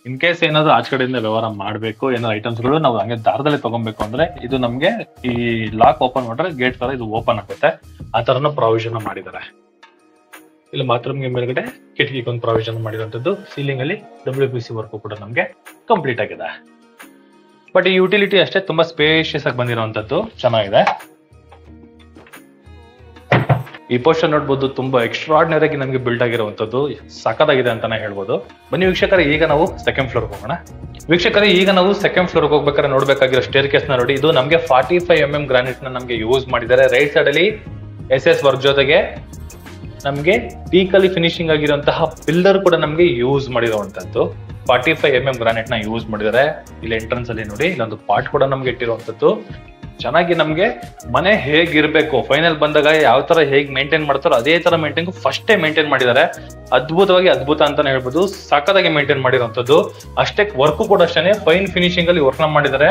ಇನ್ ಕೇಸ್ ಏನಾದ್ರು ಆಚ ಕಡೆಯಿಂದ ವ್ಯವಹಾರ ಮಾಡಬೇಕು, ಏನಾದ್ರು ಐಟಮ್ಸ್ ಗಳು ನಾವು ಹಂಗೆ ದಾರದಲ್ಲಿ ತಗೊಬೇಕು ಅಂದ್ರೆ ಇದು ನಮ್ಗೆ ಈ ಲಾಕ್ ಓಪನ್ ಮಾಡಿದ್ರೆ ಗೇಟ್ ತರ ಇದು ಓಪನ್ ಆಗುತ್ತೆ. ಆ ತರನು ಪ್ರಾವಿಷನ್ ಮಾಡಿದ್ದಾರೆ. ಇಲ್ಲಿ ಬಾತ್ರೂಮ್ಗೆ ಮೇಲ್ಗಡೆ ಕಿಟಕಿಗೆ ಒಂದು ಪ್ರಾವಿಷನ್ ಮಾಡಿರುವಂತದ್ದು. ಸೀಲಿಂಗ್ ಅಲ್ಲಿ WPC ವರ್ಕ್ ಕೂಡ ನಮ್ಗೆ ಕಂಪ್ಲೀಟ್ ಆಗಿದೆ. ಬಟ್ ಈ ಯುಟಿಲಿಟಿ ಅಷ್ಟೇ ತುಂಬಾ ಸ್ಪೇಷಿಯಸ್ ಆಗಿ ಬಂದಿರುವಂತದ್ದು, ಚೆನ್ನಾಗಿದೆ. ಈ ಪೋರ್ಷನ್ ನೋಡ್ಬೋದು, ತುಂಬಾ ಎಕ್ಸ್ಟ್ರಾರ್ಡಿನರಿ ಆಗಿ ನಮಗೆ ಬಿಲ್ಡ್ ಆಗಿರುವಂತದ್ದು, ಸಖತ್ತಾಗಿದೆ ಅಂತಾನೆ ಹೇಳ್ಬೋದು. ಬನ್ನಿ ವೀಕ್ಷಕರೇ, ಈಗ ನಾವು ಸೆಕೆಂಡ್ ಫ್ಲೋರ್ ಹೋಗೋಣ. ವೀಕ್ಷಕರೇ, ಈಗ ನಾವು ಸೆಕೆಂಡ್ ಫ್ಲೋರ್ ಹೋಗ್ಬೇಕಾದ್ರೆ ನೋಡ್ಬೇಕಾಗಿರೋ ಸ್ಟೇರ್ ಕೇಸ್ ನ ನೋಡಿ. ಇದು ನಮಗೆ 45 mm ಗ್ರಾನೈಟ್ ನ ನಮಗೆ ಯೂಸ್ ಮಾಡಿದ್ದಾರೆ. ರೈಟ್ ಸೈಡ್ ಅಲ್ಲಿ SS ವರ್ಕ್ ಜೊತೆಗೆ ನಮ್ಗೆ ಟೀಕಲ್ಲಿ ಫಿನಿಶಿಂಗ್ ಆಗಿರುವಂತಹ ಪಿಲ್ಲರ್ ಕೂಡ ನಮ್ಗೆ ಯೂಸ್ ಮಾಡಿರುವಂತದ್ದು. 45 mm ಗ್ರಾನೈಟ್ ನ ಯೂಸ್ ಮಾಡಿದ್ದಾರೆ. ಇಲ್ಲಿ ಎಂಟ್ರೆನ್ಸ್ ಅಲ್ಲಿ ನೋಡಿ, ಇಲ್ಲೊಂದು ಪಾರ್ಟ್ ಕೂಡ ನಮ್ಗೆ ಇಟ್ಟಿರುವಂತದ್ದು. ಚೆನ್ನಾಗಿ ನಮ್ಗೆ ಮನೆ ಹೇಗಿರ್ಬೇಕು, ಫೈನಲ್ ಬಂದಾಗ ಯಾವ ತರ ಹೇಗ್ ಮೇಂಟೈನ್ ಮಾಡ್ತಾರೋ ಅದೇ ತರ ಫಸ್ಟೇ ಮೇಂಟೈನ್ ಮಾಡಿದ್ದಾರೆ. ಅದ್ಭುತ ಅಂತಾನೆ ಹೇಳ್ಬೋದು. ಸಖತ್ತಾಗಿ ಮೇಂಟೈನ್ ಮಾಡಿರುವಂತದ್ದು. ಅಷ್ಟೇ ವರ್ಕ್ ಕೂಡ ಅಷ್ಟೇ ಫೈನ್ ಫಿನಿಶಿಂಗ್ ಅಲ್ಲಿ ವರ್ಕ್ ನ ಮಾಡಿದ್ದಾರೆ.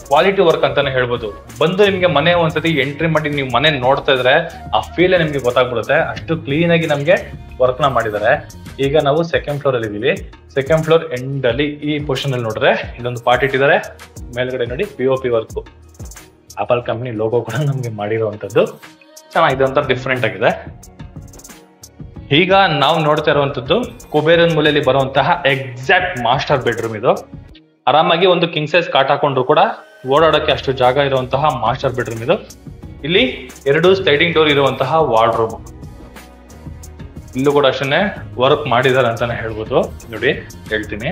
ಕ್ವಾಲಿಟಿ ವರ್ಕ್ ಅಂತಾನೆ ಹೇಳ್ಬೋದು. ಬಂದು ನಿಮ್ಗೆ ಮನೆ ಒಂದ್ಸತಿ ಎಂಟ್ರಿ ಮಾಡಿ ನೀವು ಮನೆ ನೋಡ್ತಾ ಇದ್ರೆ ಆ ಫೀಲ್ ನಿಮ್ಗೆ ಗೊತ್ತಾಗ್ಬಿಡುತ್ತೆ. ಅಷ್ಟು ಕ್ಲೀನ್ ಆಗಿ ನಮ್ಗೆ ವರ್ಕ್ ನ ಮಾಡಿದ್ದಾರೆ. ಈಗ ನಾವು ಸೆಕೆಂಡ್ ಫ್ಲೋರ್ ಅಲ್ಲಿ ಇದೀವಿ. ಸೆಕೆಂಡ್ ಫ್ಲೋರ್ ಎಂಡ್ ಅಲ್ಲಿ ಈ ಪೊಸಿಷನ್ ಅಲ್ಲಿ ನೋಡಿದ್ರೆ ಇಲ್ಲೊಂದು ಪಾರ್ಟ್ ಇಟ್ಟಿದ್ದಾರೆ. ಮೇಲ್ಗಡೆ ನೋಡಿ POP work, apple company logo ಕೂಡ ನಮ್ಗೆ ಮಾಡಿರುವಂತದ್ದು. ಚೆನ್ನಾಗಿದೆ, ಒಂಥರ ಡಿಫ್ರೆಂಟ್ ಆಗಿದೆ. ಈಗ ನಾವು ನೋಡ್ತಾ ಇರುವಂತದ್ದು ಕುಬೇರನ್ ಮೂಲೆಯಲ್ಲಿ ಬರುವಂತಹ ಎಕ್ಸಾಕ್ಟ್ ಮಾಸ್ಟರ್ ಬೆಡ್ರೂಮ್. ಇದು ಆರಾಮಾಗಿ ಒಂದು ಕಿಂಗ್ ಸೈಜ್ ಕಾಟ್ ಹಾಕೊಂಡ್ರು ಕೂಡ ಓಡಾಡಕ್ಕೆ ಅಷ್ಟು ಜಾಗ ಇರುವಂತಹ ಮಾಸ್ಟರ್ ಬೆಡ್ರೂಮ್ ಇದು. ಇಲ್ಲಿ 2 ಸ್ಲೈಡಿಂಗ್ ಡೋರ್ ಇರುವಂತಹ ವಾರ್ಡ್ರೋಬ್. ಇಲ್ಲೂ ಕೂಡ ಅಷ್ಟೇ ವರ್ಕ್ ಮಾಡಿದ್ದಾರೆ ಅಂತಾನೆ ಹೇಳ್ಬೋದು. ನೋಡಿ ಹೇಳ್ತೀನಿ,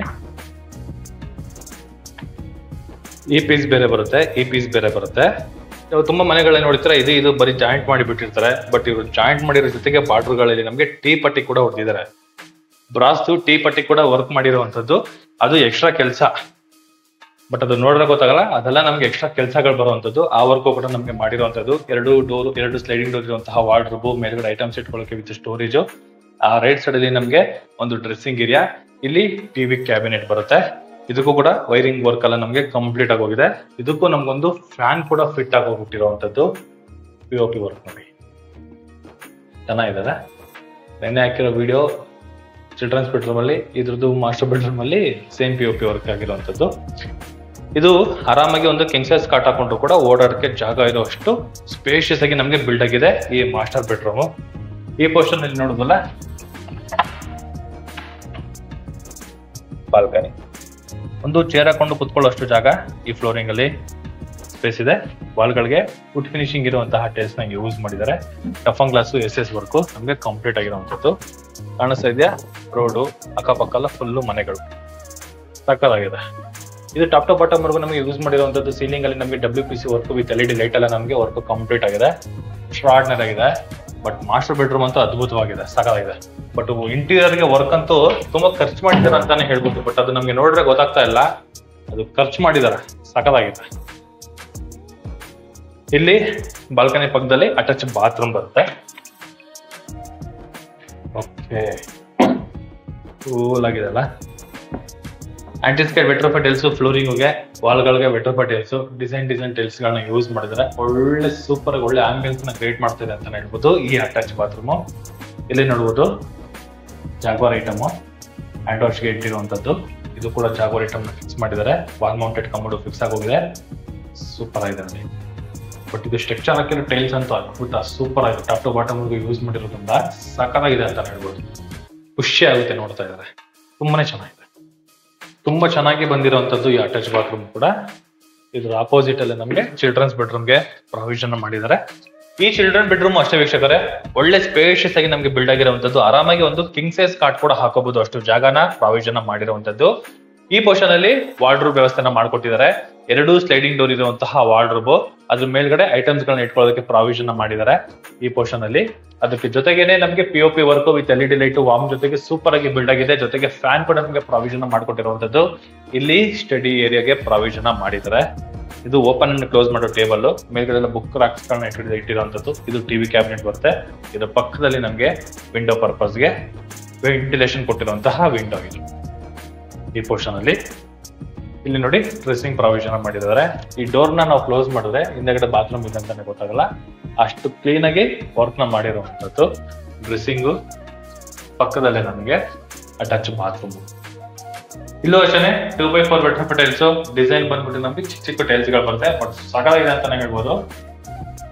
ಈ ಪೀಸ್ ಬೇರೆ ಬರುತ್ತೆ, ಈ ಪೀಸ್ ಬೇರೆ ಬರುತ್ತೆ. ತುಂಬಾ ಮನೆಗಳಲ್ಲಿ ನೋಡ್ತೀರಾ ಇದು ಬರೀ ಜಾಯಿಂಟ್ ಮಾಡಿ ಬಿಟ್ಟಿರ್ತಾರೆ. ಬಟ್ ಇವರು ಜಾಯಿಂಟ್ ಮಾಡಿರೋ ಜೊತೆಗೆ ಬಾರ್ಡರ್ಗಳಲ್ಲಿ ನಮ್ಗೆ ಟೀ ಪಟ್ಟಿ ಕೂಡ ಹೊಡೆದಿದ್ದಾರೆ. ಬ್ರಾಸ್ ಟೀ ಪಟ್ಟಿ ಕೂಡ ವರ್ಕ್ ಮಾಡಿರುವಂತದ್ದು. ಅದು ಎಕ್ಸ್ಟ್ರಾ ಕೆಲಸ, ಬಟ್ ಅದು ನೋಡಿದ್ರೆ ಗೊತ್ತಾಗಲ್ಲ. ಅದೆಲ್ಲ ನಮ್ಗೆ ಎಕ್ಸ್ಟ್ರಾ ಕೆಲಸಗಳು ಬರುವಂತದ್ದು. ಆ ವರ್ಕ್ ಕೂಡ ನಮ್ಗೆ ಮಾಡಿರುವಂತದ್ದು. 2 ಸ್ಲೈಡಿಂಗ್ ಡೋರ್ ಇರುವಂತಹ ವಾರ್ಡ್ರೋಬ್, ಮೇಲ್ಗಡೆ ಐಟಮ್ಸ್ ಇಟ್ಕೊಳ್ಳೋಕೆ ವಿತ್ ಸ್ಟೋರೇಜ್. ಆ ರೈಟ್ ಸೈಡ್ ಅಲ್ಲಿ ನಮ್ಗೆ ಒಂದು ಡ್ರೆಸ್ಸಿಂಗ್ ಏರಿಯಾ, ಇಲ್ಲಿ TV ಕ್ಯಾಬಿನೆಟ್ ಬರುತ್ತೆ. ಇದಕ್ಕೂ ಕೂಡ ವೈರಿಂಗ್ ವರ್ಕ್ ಎಲ್ಲ ನಮ್ಗೆ ಕಂಪ್ಲೀಟ್ ಆಗಿ ಹೋಗಿದೆ. ಇದಕ್ಕೂ ನಮ್ಗೊಂದು ಫ್ಯಾನ್ ಕೂಡ ಫಿಟ್ ಆಗಿ ಹೋಗ್ಬಿಟ್ಟಿರುವಂತದ್ದು. POP ವರ್ಕ್ ನೋಡಿ, ಚೆನ್ನಾಗಿದೆ. ನೆನ್ನೆ ಹಾಕಿರೋ ವಿಡಿಯೋ ಚಿಲ್ಡ್ರನ್ಸ್ ಬೆಡ್ರೂಮ್ ಅಲ್ಲಿ, ಇದ್ರದ್ದು ಮಾಸ್ಟರ್ ಬೆಡ್ರೂಮ್ ಅಲ್ಲಿ ಸೇಮ್ POP ವರ್ಕ್ ಆಗಿರುವಂತದ್ದು. ಇದು ಆರಾಮಾಗಿ ಒಂದು ಕಿಂಗ್ ಸೈಜ್ ಕಾಟ್ ಹಾಕೊಂಡ್ರು ಕೂಡ ಓಡಾಡಕ್ಕೆ ಜಾಗ ಇರುವಷ್ಟು ಸ್ಪೇಷಿಯಸ್ ಆಗಿ ನಮ್ಗೆ ಬಿಲ್ಡ್ ಆಗಿದೆ ಈ ಮಾಸ್ಟರ್ ಬೆಡ್ರೂಮ್. ಈ ಪೋರ್ಷನ್ ಅಲ್ಲಿ ನೋಡಿದ್ವಲ್ಲ, ಬಾಲ್ಕನಿ, ಒಂದು ಚೇರ್ ಹಾಕೊಂಡು ಕುತ್ಕೊಳ್ಳೋಷ್ಟು ಜಾಗ ಈ ಫ್ಲೋರಿಂಗ್ ಅಲ್ಲಿ ಸ್ಪೇಸ್ ಇದೆ. ವಾಲ್ಗಳಿಗೆ ವುಡ್ ಫಿನಿಶಿಂಗ್ ಇರುವಂತಹ ಟೈಲ್ಸ್ ನ ಯೂಸ್ ಮಾಡಿದ್ದಾರೆ. ಟಫನ್ ಗ್ಲಾಸ್ SS ವರ್ಕ್ ನಮ್ಗೆ ಕಂಪ್ಲೀಟ್ ಆಗಿರುವಂತದ್ದು. ಕಾಣಿಸ್ತಾ ಇದೆಯಾ ರೋಡು, ಅಕ್ಕಪಕ್ಕ ಎಲ್ಲ ಫುಲ್ಲು ಮನೆಗಳು, ಸಕ್ಕತ್ತಾಗಿದೆ. ಇದು ಟಾಪ್ ಟು ಬಾಟಮ್ ವರ್ಗು ನಮಗೆ ಯೂಸ್ ಮಾಡಿರುವಂತದ್ದು. ಸೀಲಿಂಗ್ ಅಲ್ಲಿ ನಮಗೆ WPC work with LED light ಎಲ್ಲ ನಮಗೆ ವರ್ಕ್ ಕಂಪ್ಲೀಟ್ ಆಗಿದೆ. ಎಕ್ಸ್ಟ್ರಾರ್ಡಿನರಿ ಆಗಿದೆ. ಬಟ್ ಮಾಸ್ಟರ್ ಬೆಡ್ರೂಮ್ ಅಂತೂ ಅದ್ಭುತವಾಗಿದೆ, ಸಕ್ಕತ್ತಾಗಿದೆ. ಬಟ್ ಇಂಟೀರಿಯರ್ ಗೆ ವರ್ಕ್ ಅಂತೂ ತುಂಬಾ ಖರ್ಚು ಮಾಡಿದ್ದಾರೆ ಅಂತಾನೆ ಹೇಳ್ಬೋದು. ಬಟ್ ಅದು ನಮ್ಗೆ ನೋಡಿದ್ರೆ ಗೊತ್ತಾಗ್ತಾ ಇಲ್ಲ, ಅದು ಖರ್ಚು ಮಾಡಿದ್ದಾರೆ, ಸಕ್ಕತ್ತಾಗಿದೆ. ಇಲ್ಲಿ ಬಾಲ್ಕನಿ ಪಕ್ಕದಲ್ಲಿ ಅಟ್ಯಾಚ್ ಬಾತ್ರೂಮ್ ಬರುತ್ತೆ. ಓಕೆ, ಕೂಲ್ ಆಗಿದೆ ಅಲ್ಲ. ಆಂಟಿಸ್ಕೇಟ್ ವೆಟ್ರೋಫೈ ಟೈಲ್ಸ್, ಫ್ಲೋರಿಂಗ್ಗೆ ವಾಲ್ಗಳಿಗೆ ವೆಟ್ರೋಫೈ ಟೈಲ್ಸ್, ಡಿಸೈನ್ ಟೈಲ್ಸ್ ಗಳನ್ನ ಯೂಸ್ ಮಾಡಿದ್ದಾರೆ. ಒಳ್ಳೆ ಸೂಪರ್ ಆಗಿ ಒಳ್ಳೆ ಆಂಬಿಯನ್ಸ್ ನ ಕ್ರಿಯೇಟ್ ಮಾಡ್ತಿದೆ ಅಂತ ಹೇಳ್ಬೋದು ಈ ಅಟ್ಯಾಚ್ ಬಾತ್ರೂಮ್. ಇಲ್ಲಿ ನೋಡ್ಬೋದು ಜಾಗ್ವಾರ್ ಐಟಮ್ ಹ್ಯಾಂಡ್ ವಾಶ್ ಗೆ ಇಟ್ಟಿರುವಂತದ್ದು. ಇದು ಕೂಡ ಜಾಗ್ವಾರ್ ಐಟಮ್ ನ ಫಿಕ್ಸ್ ಮಾಡಿದ್ದಾರೆ. ವಾಲ್ ಮೌಂಟೆಡ್ ಕಮೋಡ್ ಫಿಕ್ಸ್ ಆಗೋಗಿದೆ, ಸೂಪರ್ ಆಗಿದೆ ನೋಡಿ. ಬಟ್ ಇದು ಸ್ಟ್ರಕ್ಚರ್ ಹಾಕಿರೋ ಟೈಲ್ಸ್ ಅಂತೂ ಅದ್ಭುತ, ಸೂಪರ್ ಆಗಿದೆ. ಟಾಪ್ ಟು ಬಾಟಮ್ ಯೂಸ್ ಮಾಡಿರೋದ್ರಿಂದ ಸಕ್ಕತ್ತಾಗಿದೆ ಅಂತ ಹೇಳ್ಬೋದು. ಖುಷಿ ಆಗುತ್ತೆ ನೋಡ್ತಾ ಇದ್ದಾರೆ, ತುಂಬಾನೇ ಚೆನ್ನಾಗಿದೆ. ತುಂಬಾ ಚೆನ್ನಾಗಿ ಬಂದಿರುವಂತದ್ದು ಈ ಅಟ್ಯಾಚ್ ಬಾತ್ರೂಮ್ ಕೂಡ. ಇದ್ರ ಆಪೋಸಿಟ್ ಅಲ್ಲಿ ನಮಗೆ ಚಿಲ್ಡ್ರನ್ಸ್ ಬೆಡ್ರೂಮ್ ಗೆ ಪ್ರಾವಿಷನ್ ಮಾಡಿದ್ದಾರೆ. ಈ ಚಿಲ್ಡ್ರನ್ ಬೆಡ್ರೂಮ್ ಅಷ್ಟೇ ವೀಕ್ಷಕರೇ, ಒಳ್ಳೆ ಸ್ಪೇಷಿಯಸ್ ಆಗಿ ನಮಗೆ ಬಿಲ್ಡ್ ಆಗಿರುವಂತದ್ದು. ಆರಾಮಾಗಿ ಒಂದು ಕಿಂಗ್ ಸೈಜ್ ಕಾಟ್ ಕೂಡ ಹಾಕೋಬಹುದು, ಅಷ್ಟು ಜಾಗನ ಪ್ರಾವಿಷನ್ ಮಾಡಿರುವಂತದ್ದು. ಈ ಪೋರ್ಷನ್ ಅಲ್ಲಿ ವಾರ್ಡ್ರೋಬ್ ವ್ಯವಸ್ಥೆನ ಮಾಡ್ಕೊಟ್ಟಿದ್ದಾರೆ. 2 ಸ್ಲೈಡಿಂಗ್ ಡೋರ್ ಇರುವಂತಹ ವಾರ್ಡ್ರೋಬ್, ಅದ್ರ ಮೇಲ್ಗಡೆ ಐಟಮ್ಸ್ ಗಳನ್ನ ಇಟ್ಕೊಳ್ಳೋದಕ್ಕೆ ಪ್ರಾವಿಷನ್ ಮಾಡಿದ್ದಾರೆ ಈ ಪೋರ್ಷನ್ ಅಲ್ಲಿ. ಅದಕ್ಕೆ ಜೊತೆಗೇನೆ ನಮಗೆ POP work with LED light warm ಜೊತೆಗೆ ಸೂಪರ್ ಆಗಿ ಬಿಲ್ಡ್ ಆಗಿದೆ. ಜೊತೆಗೆ ಫ್ಯಾನ್ ಕೂಡ ನಮಗೆ ಪ್ರಾವಿಷನ್ ಮಾಡ್ಕೊಟ್ಟಿರುವಂತದ್ದು. ಇಲ್ಲಿ ಸ್ಟಡಿ ಏರಿಯಾಗೆ ಪ್ರಾವಿಷನ್ ಮಾಡಿದ್ದಾರೆ. ಇದು ಓಪನ್ ಅಂಡ್ ಕ್ಲೋಸ್ ಮಾಡೋ ಟೇಬಲ್, ಮೇಲ್ಗಡೆ ಬುಕ್ ರಾಕ್ಸ್ ಗಳನ್ನ ಇಟ್ಟಿರುವಂತದ್ದು. ಇದು TV ಕ್ಯಾಬಿನೆಟ್ ಬರುತ್ತೆ. ಇದ್ರ ಪಕ್ಕದಲ್ಲಿ ನಮಗೆ ವಿಂಡೋ ಪರ್ಪಸ್ಗೆ ವೆಂಟಿಲೇಷನ್ ಕೊಟ್ಟಿರುವಂತಹ ವಿಂಡೋ ಇದು ಈ ಪೋರ್ಷನ್ ಅಲ್ಲಿ. ಇಲ್ಲಿ ನೋಡಿ ಡ್ರೆಸ್ಸಿಂಗ್ ಪ್ರಾವಿಷನ್ ಮಾಡಿದ್ದಾರೆ. ಈ ಡೋರ್ ನಾವು ಕ್ಲೋಸ್ ಮಾಡಿದ್ರೆ ಹಿಂದೆಗಡೆ ಬಾತ್ರೂಮ್ ಇದೆ ಅಂತಾನೆ ಗೊತ್ತಾಗಲ್ಲ, ಅಷ್ಟು ಕ್ಲೀನ್ ಆಗಿ ವರ್ಕ್ ನ ಮಾಡಿರುವಂತದ್ದು. ಡ್ರೆಸ್ಸಿಂಗು ಪಕ್ಕದಲ್ಲೇ ನಮಗೆ ಅಟ್ಯಾಚ್ ಬಾತ್ರೂಮ್. ಇಲ್ಲೂ ಅಷ್ಟೇ 2x4 ವೆಟ್ರೋಫಿಟ್ ಟೈಲ್ಸ್. ಡಿಸೈನ್ ಬಂದ್ಬಿಟ್ಟು ನಮಗೆ ಚಿಕ್ಕ ಚಿಕ್ಕ ಟೈಲ್ಸ್ ಗಳು ಬರುತ್ತೆ, ಬಟ್ ಸಕಾಗಿದೆ ಅಂತಾನೆ ಹೇಳ್ಬೋದು.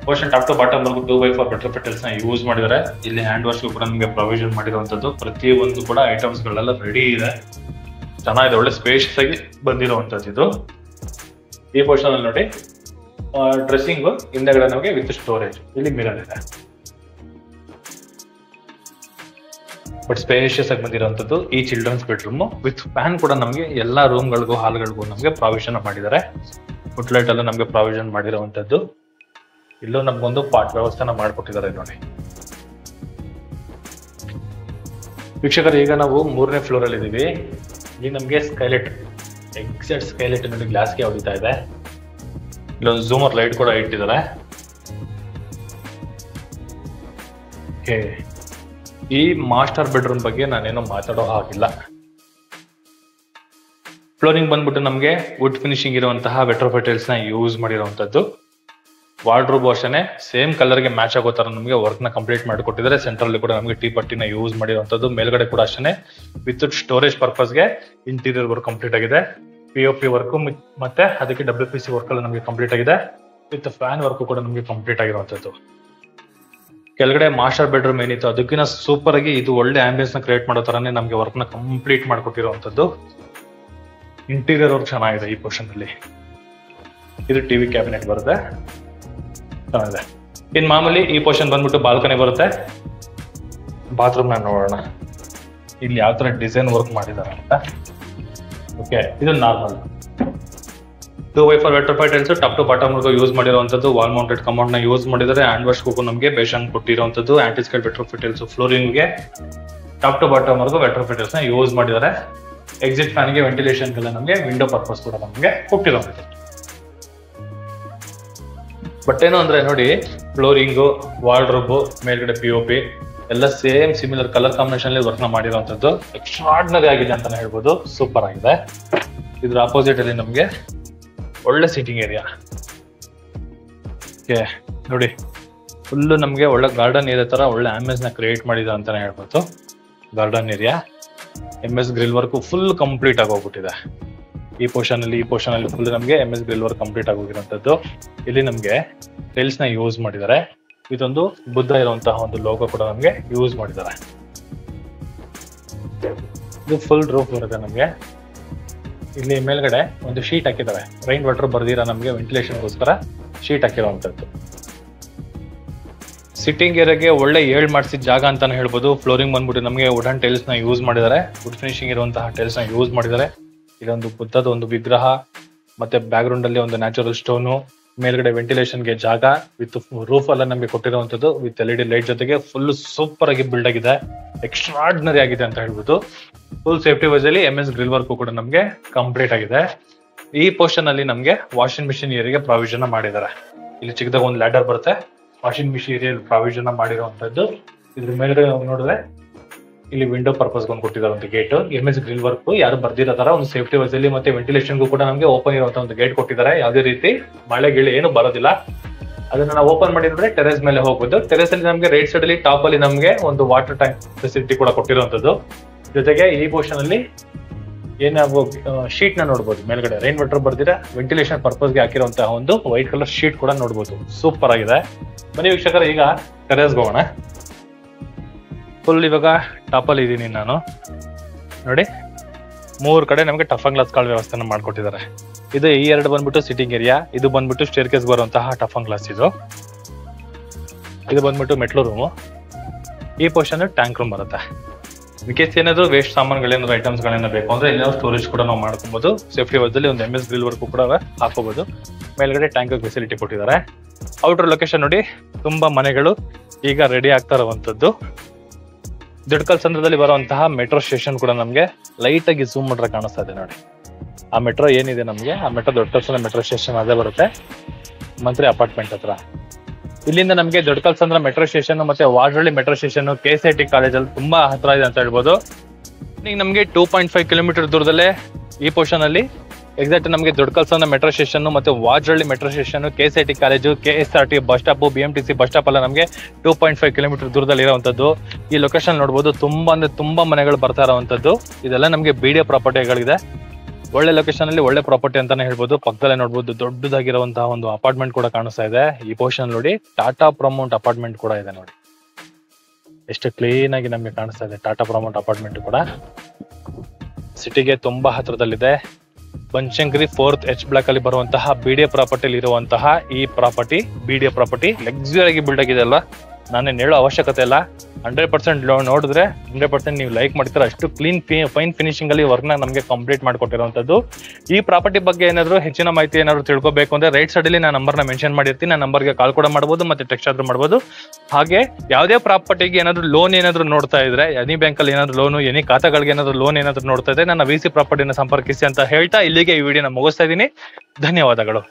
ಪೋರ್ಷನ್ ಟಾಪ್ ಟು ಬಾಟಮ್ ವರ್ಗು 2x4 ವೆಟ್ರೋಫಿಟ್ ಟೈಲ್ಸ್ ನ ಯೂಸ್ ಮಾಡಿದ್ದಾರೆ. ಇಲ್ಲಿ ಹ್ಯಾಂಡ್ ವಾಶ್ ಕೂಡ ನಮಗೆ ಪ್ರೊವಿಷನ್ ಮಾಡಿರುವಂತದ್ದು. ಪ್ರತಿ ಒಂದು ಕೂಡ ಐಟಮ್ಸ್ ಗಳೆಲ್ಲ ರೆಡಿ ಇದೆ, ಚೆನ್ನಾಗಿದೆ, ಒಳ್ಳೆ ಸ್ಪೇಷಿಯಸ್ ಆಗಿ ಬಂದಿರುವಂತದ್ದು ಇದು. ಈ ಪೋರ್ಷನ್ ಅಲ್ಲಿ ನೋಡಿ ಡ್ರೆಸ್ಸಿಂಗ್ ಹಿಂದೆಗಡೆ ನಮಗೆ ವಿತ್ ಸ್ಟೋರೇಜ್. ಇಲ್ಲಿ ಮಿರರ್ ಇದೆ, ಬಟ್ ಸ್ಪೇಷಿಯಸ್ ಆಗಿ ಬಂದಿರುವಂತದ್ದು. ಈ ಚಿಲ್ಡ್ರನ್ಸ್ ಬೆಡ್ರೂಮ್ ವಿತ್ ಫ್ಯಾನ್ ಕೂಡ ನಮಗೆ ಎಲ್ಲಾ ರೂಮ್ ಗಳಿಗೂ ಹಾಲ್ಗಳಿಗೂ ನಮಗೆ ಪ್ರಾವಿಷನ್ ಮಾಡಿದ್ದಾರೆ. ಫುಟ್ಲೈಟ್ ಎಲ್ಲ ನಮಗೆ ಪ್ರಾವಿಷನ್ ಮಾಡಿರುವಂತದ್ದು. ಇಲ್ಲೂ ನಮ್ಗೊಂದು ಪಾಟ್ ವ್ಯವಸ್ಥೆನ ಮಾಡಿಕೊಟ್ಟಿದ್ದಾರೆ ನೋಡಿ ವೀಕ್ಷಕರು. ಈಗ ನಾವು 3ನೇ ಫ್ಲೋರ್ ಅಲ್ಲಿ ಇದೀವಿ. ಇಲ್ಲಿ ನಮಗೆ ಸ್ಕೈಲೈಟ್, ಎಕ್ಸಾಕ್ಟ್ ಸ್ಕೈಲೈಟ್ ನೋಡಿ ಗ್ಲಾಸ್ಗೆ ಹೊಡಿತಾ ಇದೆ. ಇಲ್ಲೊಂದು ಝೂಮರ್ ಲೈಟ್ ಕೂಡ ಇಟ್ಟಿದ್ದಾರೆ. ಈ ಮಾಸ್ಟರ್ ಬೆಡ್ರೂಮ್ ಬಗ್ಗೆ ನಾನೇನೋ ಮಾತಾಡೋ ಹಾಗಿಲ್ಲ. ಫ್ಲೋರಿಂಗ್ ಬಂದ್ಬಿಟ್ಟು ನಮಗೆ ವುಡ್ ಫಿನಿಶಿಂಗ್ ಇರುವಂತಹ ವೆಟ್ರೋಫಿಟ್ ಟೈಲ್ಸ್ ನ ಯೂಸ್ ಮಾಡಿರುವಂತದ್ದು. ವಾರ್ಡ್ರೋಬ್ ಅಷ್ಟೇ ಸೇಮ್ ಕಲರ್ ಗೆ ಮ್ಯಾಚ್ ಆಗೋ ತರ ನಮಗೆ ವರ್ಕ್ ನ ಕಂಪ್ಲೀಟ್ ಮಾಡಿಕೊಟ್ಟಿದ್ದಾರೆ. ಸೆಂಟ್ರಲ್ಲಿ ಕೂಡ ನಮಗೆ ಟೀ ಪಟ್ಟಿನ ಯೂಸ್ ಮಾಡಿರುವಂತದ್ದು. ಮೇಲ್ಗಡೆ ಕೂಡ ಅಷ್ಟೇ ವಿತ್ ಸ್ಟೋರೇಜ್ ಪರ್ಪಸ್ ಗೆ ಇಂಟೀರಿಯರ್ ವರ್ಕ್ ಕಂಪ್ಲೀಟ್ ಆಗಿದೆ. POP ವರ್ಕ್ ಮತ್ತೆ ಅದಕ್ಕೆ WPC ವರ್ಕ್ ಎಲ್ಲ ನಮಗೆ ಕಂಪ್ಲೀಟ್ ಆಗಿದೆ. ವಿತ್ ಫ್ಯಾನ್ ವರ್ಕ್ ಕೂಡ ನಮಗೆ ಕಂಪ್ಲೀಟ್ ಆಗಿರುವಂತದ್ದು. ಕೆಳಗಡೆ ಮಾಸ್ಟರ್ ಬೆಡ್ರೂಮ್ ಏನಿತ್ತು ಅದಕ್ಕಿಂತ ಸೂಪರ್ ಆಗಿ ಇದು ಒಳ್ಳೆ ಆಂಬಿಯನ್ಸ್ ನ ಕ್ರಿಯೇಟ್ ಮಾಡೋ ತರಾನೇ ನಮಗೆ ವರ್ಕ್ ನ ಕಂಪ್ಲೀಟ್ ಮಾಡಿಕೊಟ್ಟಿರುವಂತದ್ದು. ಇಂಟೀರಿಯರ್ ವರ್ಕ್ ಚೆನ್ನಾಗಿದೆ ಈ ಪೋರ್ಷನ್ ಅಲ್ಲಿ. ಇದು ಟಿವಿ ಕ್ಯಾಬಿನೆಟ್ ಬರುತ್ತೆ, ಚೆನ್ನಾಗಿದೆ. ಇನ್ ಮಾಮೂಲಿ ಈ ಪೋರ್ಷನ್ ಬಂದ್ಬಿಟ್ಟು ಬಾಲ್ಕನಿ ಬರುತ್ತೆ. ಬಾತ್ರೂಮ್ ನ ನೋಡೋಣ ಇಲ್ಲಿ ಯಾವ ತರ ಡಿಸೈನ್ ವರ್ಕ್ ಮಾಡಿದ್ದಾರೆ ಅಂತ. ಓಕೆ, ಇದು normal 2x4 vitrified tiles top to bottom ವರ್ಗು ಯೂಸ್ ಮಾಡಿರುವಂತದ್ದು. ವಾಲ್ ಮೌಂಟೆಡ್ ಕಮೌಂಟ್ ನ ಯೂಸ್ ಮಾಡಿದರೆ. ಹ್ಯಾಂಡ್ ವಾಶ್ ಗೂ ನಮಗೆ ಬೇಷನ್ ಕೊಟ್ಟಿರುವಂತದ್ದು. Anti scale vitrified tiles flooring ಗೆ ಟಾಪ್ ಟು ಬಾಟಮ್ ವರ್ಗು ವೆಟ್ರೋಫಿಟ್ ಟೈಲ್ಸ್ ನ ಯೂಸ್ ಮಾಡಿದ್ದಾರೆ. ಎಕ್ಸಿಟ್ ಫ್ಯಾನ್ ಗೆ ವೆಂಟಿಲೇಷನ್ ಗೆಲ್ಲ ನಮಗೆ ವಿಂಡೋ ಪರ್ಪಸ್ ಕೂಡ ನಮಗೆ ಕೊಟ್ಟಿರುವಂತದ್ದು. ಬಟ್ ಏನು ಅಂದ್ರೆ ನೋಡಿ, ಫ್ಲೋರಿಂಗು, ವಾರ್ಡ್ರೋಬ್, ಮೇಲ್ಗಡೆ POP ಎಲ್ಲ ಸೇಮ್ ಸಿಮಿಲರ್ ಕಲರ್ ಕಾಂಬಿನೇಷನ್ ಅಲ್ಲಿ ವರ್ಕ್ ನ ಮಾಡಿರುವಂತದ್ದು. ಎಕ್ಸ್ಟ್ರಾರ್ಡಿನರಿ ಆಗಿದೆ ಅಂತಾನೆ ಹೇಳ್ಬೋದು, ಸೂಪರ್ ಆಗಿದೆ. ಇದ್ರ ಆಪೋಸಿಟ್ ಅಲ್ಲಿ ನಮಗೆ ಒಳ್ಳೆ ಸಿಟಿಂಗ್ ಏರಿಯಾ ನೋಡಿ. ಫುಲ್ ನಮಗೆ ಒಳ್ಳೆ ಗಾರ್ಡನ್ ಏರಿಯಾ ತರ ಒಳ್ಳೆ ಆಂಬಿಯನ್ಸ್ ನ ಕ್ರಿಯೇಟ್ ಮಾಡಿದ ಅಂತಾನೆ ಹೇಳ್ಬೋದು. Garden area MS grill work full complete ಆಗಿ ಹೋಗ್ಬಿಟ್ಟಿದೆ. ಈ ಪೋರ್ಷನ್ ಅಲ್ಲಿ ಫುಲ್ ನಮಗೆ MS ಗ್ರಿಲ್ ವರ್ಕ್ ಕಂಪ್ಲೀಟ್ ಆಗೋಗಿರುವಂತದ್ದು. ಇಲ್ಲಿ ನಮಗೆ ಟೈಲ್ಸ್ ನ ಯೂಸ್ ಮಾಡಿದ್ದಾರೆ. ಇದೊಂದು ಬುದ್ಧ ಇರುವಂತಹ ಒಂದು ಲೋಗೋ ಕೂಡ ನಮಗೆ ಯೂಸ್ ಮಾಡಿದ್ದಾರೆ. ಇದು ಫುಲ್ ರೂಫ್ ಬರುತ್ತೆ ನಮಗೆ. ಇಲ್ಲಿ ಮೇಲ್ಗಡೆ ಒಂದು ಶೀಟ್ ಹಾಕಿದ್ದಾರೆ, ರೈನ್ ವಾಟರ್ ಬರ್ದಿರ ನಮಗೆ ವೆಂಟಿಲೇಷನ್ಗೋಸ್ಕರ ಶೀಟ್ ಹಾಕಿರುವಂತದ್ದು. ಸಿಟ್ಟಿಂಗ್ ಏರಿಯಾಗೆ ಒಳ್ಳೆ ಏಳ್ ಮಾಡಿಸಿದ ಜಾಗ ಅಂತಾನೆ ಹೇಳ್ಬೋದು. ಫ್ಲೋರಿಂಗ್ ಬಂದ್ಬಿಟ್ಟು ನಮಗೆ ವುಡನ್ ಟೈಲ್ಸ್ ನ ಯೂಸ್ ಮಾಡಿದ್ದಾರೆ. ವುಡ್ ಫಿನಿಶಿಂಗ್ ಇರುವಂತಹ ಟೈಲ್ಸ್ ನ ಯೂಸ್ ಮಾಡಿದ್ದಾರೆ. ಇಲ್ಲೊಂದು ಬುದ್ಧದ ಒಂದು ವಿಗ್ರಹ, ಮತ್ತೆ ಬ್ಯಾಕ್ ಗ್ರೌಂಡ್ ಅಲ್ಲಿ ಒಂದು ನ್ಯಾಚುರಲ್ ಸ್ಟೋನು, ಮೇಲ್ಗಡೆ ವೆಂಟಿಲೇಷನ್ ಗೆ ಜಾಗ ವಿತ್ ರೂಫ್ ಎಲ್ಲ ನಮಗೆ ಕೊಟ್ಟಿರುವಂತದ್ದು. ವಿತ್ LED ಲೈಟ್ ಜೊತೆಗೆ ಫುಲ್ ಸೂಪರ್ ಆಗಿ ಬಿಲ್ಡ್ ಆಗಿದೆ, ಎಕ್ಸ್ಟ್ರಾರ್ಡಿನರಿ ಆಗಿದೆ ಅಂತ ಹೇಳ್ಬೋದು. ಫುಲ್ ಸೇಫ್ಟಿ ವೈಸ್ ಅಲ್ಲಿ MS ಗ್ರಿಲ್ ವರ್ಕ್ ಕೂಡ ನಮಗೆ ಕಂಪ್ಲೀಟ್ ಆಗಿದೆ. ಈ ಪೋರ್ಷನ್ ಅಲ್ಲಿ ನಮಗೆ ವಾಷಿಂಗ್ ಮಿಷಿನ್ ಏರಿಯಾಗೆ ಪ್ರಾವಿಷನ್ ಮಾಡಿದ್ದಾರೆ. ಇಲ್ಲಿ ಚಿಕ್ಕದಾಗ ಒಂದು ಲ್ಯಾಡರ್ ಬರುತ್ತೆ, ವಾಷಿಂಗ್ ಮಿಷಿನ್ ಏರಿಯಾ ಪ್ರಾವಿಷನ್ ಮಾಡಿರುವಂತದ್ದು. ಇದ್ರ ಮೇಲ್ಗಡೆ ನಾವು ನೋಡಿದ್ರೆ ಇಲ್ಲಿ ವಿಂಡೋ ಪರ್ಪಸ್ ಒಂದು ಕೊಟ್ಟಿದ್ದಾರೆ ಒಂದು ಗೇಟ್. MS ಗ್ರಿಲ್ ವರ್ಕ್ ಯಾರು ಬರ್ದಿರೋ ತರ ಒಂದು ಸೇಫ್ಟಿ ವೈಸ್ ಅಲ್ಲಿ ಮತ್ತೆ ವೆಂಟಿಲೇಷನ್ ಕೂಡ ನಮಗೆ ಓಪನ್ ಇರುವಂತ ಒಂದು ಗೇಟ್ ಕೊಟ್ಟಿದ್ದಾರೆ. ಯಾವುದೇ ರೀತಿ ಮಳೆ ಗಿಳಿ ಏನು ಬರೋದಿಲ್ಲ. ಅದನ್ನ ನಾವು ಓಪನ್ ಮಾಡಿದ್ರೆ ಟೆರೆಸ್ ಮೇಲೆ ಹೋಗ್ಬೋದು. ಟೆರೆಸ್ ಅಲ್ಲಿ ನಮಗೆ ರೈಟ್ ಸೈಡ್ ಅಲ್ಲಿ ಟಾಪ್ ಅಲ್ಲಿ ನಮಗೆ ಒಂದು ವಾಟರ್ ಟ್ಯಾಂಕ್ ಫೆಸಿಲಿಟಿ ಕೂಡ ಕೊಟ್ಟಿರುವಂತದ್ದು. ಜೊತೆಗೆ ಈ ಪೋರ್ಷನ್ ಅಲ್ಲಿ ಏನಾಗೋ ಶೀಟ್ ನ ನೋಡಬಹುದು. ಮೇಲ್ಗಡೆ ರೈನ್ ವಾಟರ್ ಬರ್ದಿರ ವೆಂಟಿಲೇಷನ್ ಪರ್ಪಸ್ ಗೆ ಹಾಕಿರುವಂತಹ ಒಂದು ವೈಟ್ ಕಲರ್ ಶೀಟ್ ಕೂಡ ನೋಡಬಹುದು. ಸೂಪರ್ ಆಗಿದೆ. ಬನ್ನಿ ವೀಕ್ಷಕರ, ಈಗ ಟೆರೆಸ್ಗೆ ಹೋಗೋಣ. ಫುಲ್ ಇವಾಗ ಟಾಪ್ ಅಲ್ಲಿ ಇದೀನಿ ನಾನು. ನೋಡಿ, 3 ಕಡೆ ನಮಗೆ ಟಫನ್ ಗ್ಲಾಸ್ ಕಾಲ್ ವ್ಯವಸ್ಥೆನ ಮಾಡ್ಕೊಟ್ಟಿದ್ದಾರೆ. ಇದು ಈ ಎರಡು ಬಂದ್ಬಿಟ್ಟು ಸಿಟ್ಟಿಂಗ್ ಏರಿಯಾ, ಇದು ಬಂದ್ಬಿಟ್ಟು ಸ್ಟೇರ್ ಕೇಸ್ ಬರುವಂತಹ ಟಫನ್ ಗ್ಲಾಸ್. ಇದು ಬಂದ್ಬಿಟ್ಟು ಮೆಟ್ಲು ರೂಮು. ಈ ಪೋರ್ಷನ್ ಟ್ಯಾಂಕ್ ರೂಮ್ ಬರುತ್ತೆ. ಇನ್ ಕೇಸ್ ಏನಾದ್ರು ವೇಸ್ಟ್ ಸಾಮಾನುಗಳೇನಾದ್ರು ಐಟಮ್ಸ್ ಗಳೇನಾದ್ರು ಬೇಕು ಅಂದ್ರೆ ಇಲ್ಲಿ ಸ್ಟೋರೇಜ್ ಕೂಡ ನಾವು ಮಾಡ್ಕೊಬಹುದು. ಸೇಫ್ಟಿ ವೈಸಲ್ಲಿ ಒಂದು MS ಗ್ರಿಲ್ ವರ್ಕ್ ಕೂಡ ಹಾಕೋಬಹುದು. ಮೇಲ್ಗಡೆ ಟ್ಯಾಂಕ್ ಫೆಸಿಲಿಟಿ ಕೊಟ್ಟಿದ್ದಾರೆ. ಔಟರ್ ಲೊಕೇಶನ್ ನೋಡಿ, ತುಂಬಾ ಮನೆಗಳು ಈಗ ರೆಡಿ ಆಗ್ತಾ ಇರುವಂತದ್ದು. ಜಡ್ಕಲ್ ಸಂದ್ರದಲ್ಲಿ ಬರುವಂತಹ ಮೆಟ್ರೋ ಸ್ಟೇಷನ್ ಕೂಡ ನಮಗೆ ಲೈಟ್ ಆಗಿ ಝೂಮ್ ಮಾಡ್ರೆ ಕಾಣಿಸ್ತಾ ಇದೆ ನೋಡಿ. ಆ ಮೆಟ್ರೋ ಏನಿದೆ ನಮಗೆ, ಆ ಮೆಟ್ರೋ ದೊಡ್ಡ ಮೆಟ್ರೋ ಸ್ಟೇಷನ್ ಅದೇ ಬರುತ್ತೆ, ಮಂತ್ರಿ ಅಪಾರ್ಟ್ಮೆಂಟ್ ಹತ್ರ. ಇಲ್ಲಿಂದ ನಮಗೆ ದೊಡ್ಡಕಲ್ಸಂದ್ರ ಮೆಟ್ರೋ ಸ್ಟೇಷನ್ ಮತ್ತೆ ವಾಜಳ್ಳಿ ಮೆಟ್ರೋ ಸ್ಟೇಷನ್ KCIT ಕಾಲೇಜಲ್ಲಿ ತುಂಬಾ ಹತ್ರ ಇದೆ ಅಂತ ಹೇಳ್ಬೋದು. ಈಗ ನಮಗೆ 2.5 ಕಿಲೋಮೀಟರ್ ದೂರದಲ್ಲೇ ಈ ಪೋರ್ಷನ್ ಅಲ್ಲಿ ಎಕ್ಸಾಕ್ಟ್ ನಮಗೆ ದೊಡ್ಡಕಲ್ಸನ ಮೆಟ್ರೋ ಸ್ಟೇಷನ್ ಮತ್ತೆ Vajarahalli metro station, KCIT college, KSRT bus stop, BMTC bus stop ಎಲ್ಲ ನಮಗೆ 2.5 ಕಿಲೋಮೀಟರ್ ದೂರದಲ್ಲಿ ಇರುವಂತದ್ದು. ಈ ಲೊಕೇಶನ್ ನೋಡಬಹುದು, ತುಂಬಾ ಅಂದ್ರೆ ತುಂಬಾ ಮನೆಗಳು ಬರ್ತಾ ಇರುವಂತದ್ದು. ಇದೆಲ್ಲ ನಮಗೆ BDA ಪ್ರಾಪರ್ಟಿಗಳಿದೆ. ಒಳ್ಳೆ ಲೊಕೇಶನ್ ಅಲ್ಲಿ ಒಳ್ಳೆ ಪ್ರಾಪರ್ಟಿ ಅಂತಾನೆ ಹೇಳ್ಬೋದು. ಪಕ್ಕದಲ್ಲೇ ನೋಡಬಹುದು ದೊಡ್ಡದಾಗಿರುವಂತಹ ಒಂದು ಅಪಾರ್ಟ್ಮೆಂಟ್ ಕೂಡ ಕಾಣಿಸ್ತಾ ಇದೆ. ಈ ಪೋರ್ಷನ್ ನೋಡಿ ಟಾಟಾ ಪ್ರಮೌಂಟ್ ಅಪಾರ್ಟ್ಮೆಂಟ್ ಕೂಡ ಇದೆ ನೋಡಿ, ಎಷ್ಟು ಕ್ಲೀನ್ ಆಗಿ ನಮಗೆ ಕಾಣಿಸ್ತಾ ಇದೆ. ಟಾಟಾ ಪ್ರಮೌಂಟ್ ಅಪಾರ್ಟ್ಮೆಂಟ್ ಕೂಡ ಸಿಟಿಗೆ ತುಂಬಾ ಹತ್ರದಲ್ಲಿದೆ. ಬನಶಂಕರಿ 4th H ಬ್ಲಾಕ್ ಅಲ್ಲಿ ಬರುವಂತಹ BDA ಪ್ರಾಪರ್ಟಿಲಿ ಇರುವಂತಹ ಈ ಪ್ರಾಪರ್ಟಿ BDA ಪ್ರಾಪರ್ಟಿ ಲಕ್ಸುರಿ ಆಗಿ ಬಿಲ್ಡ್ ಆಗಿದೆ ಅಲ್ವಾ. ನಾನೇನು ಹೇಳೋ ಅವಶ್ಯಕತೆ ಇಲ್ಲ. 100% ನೋಡಿದ್ರೆ 100% ನೀವು ಲೈಕ್ ಮಾಡ್ತೀರಾ. ಅಷ್ಟು ಕ್ಲೀನ್ ಫೈನ್ ಫಿನಿಶಿಂಗ್ ಅಲ್ಲಿ ವರ್ಕ್ ನ ನಮಗೆ ಕಂಪ್ಲೀಟ್ ಮಾಡ್ಕೊಟ್ಟಿರುವಂತದ್ದು. ಈ ಪ್ರಾಪರ್ಟಿ ಬಗ್ಗೆ ಏನಾದ್ರು ಹೆಚ್ಚಿನ ಮಾಹಿತಿ ಏನಾದ್ರು ತಿಳ್ಕೊಬೇಕು ಅಂದ್ರೆ ರೈಟ್ ಸೈಡ್ ಅಲ್ಲಿ ನಾನು ನಂಬರ್ನ ಮೆನ್ಷನ್ ಮಾಡಿರ್ತೀನಿ. ಆ ನಂಬರ್ಗೆ ಕಾಲ್ ಕೂಡ ಮಾಡಬಹುದು ಮತ್ತೆ ಟೆಕ್ಸ್ಟ್ ಆದ್ರೂ ಮಾಡಬಹುದು. ಹಾಗೆ ಯಾವುದೇ ಪ್ರಾಪರ್ಟಿಗೆ ಏನಾದ್ರು ಲೋನ್ ಏನಾದ್ರು ನೋಡ್ತಾ ಇದ್ರೆ, ಎನಿ ಬ್ಯಾಂಕ್ ಅಲ್ಲಿ ಏನಾದ್ರು ಲೋನು, ಎನಿ ಖಾತೆಗಳಿಗೆ ಏನಾದ್ರು ಲೋನ್ ಏನಾದ್ರು ನೋಡ್ತಾ ಇದ್ರೆ ನನ್ನ VC ಪ್ರಾಪರ್ಟಿನ ಸಂಪರ್ಕಿಸಿ ಅಂತ ಹೇಳ್ತಾ ಇಲ್ಲಿಗೆ ಈ ವಿಡಿಯೋನ ಮುಗಿಸ್ತಾ ಇದ್ದೀನಿ. ಧನ್ಯವಾದಗಳು.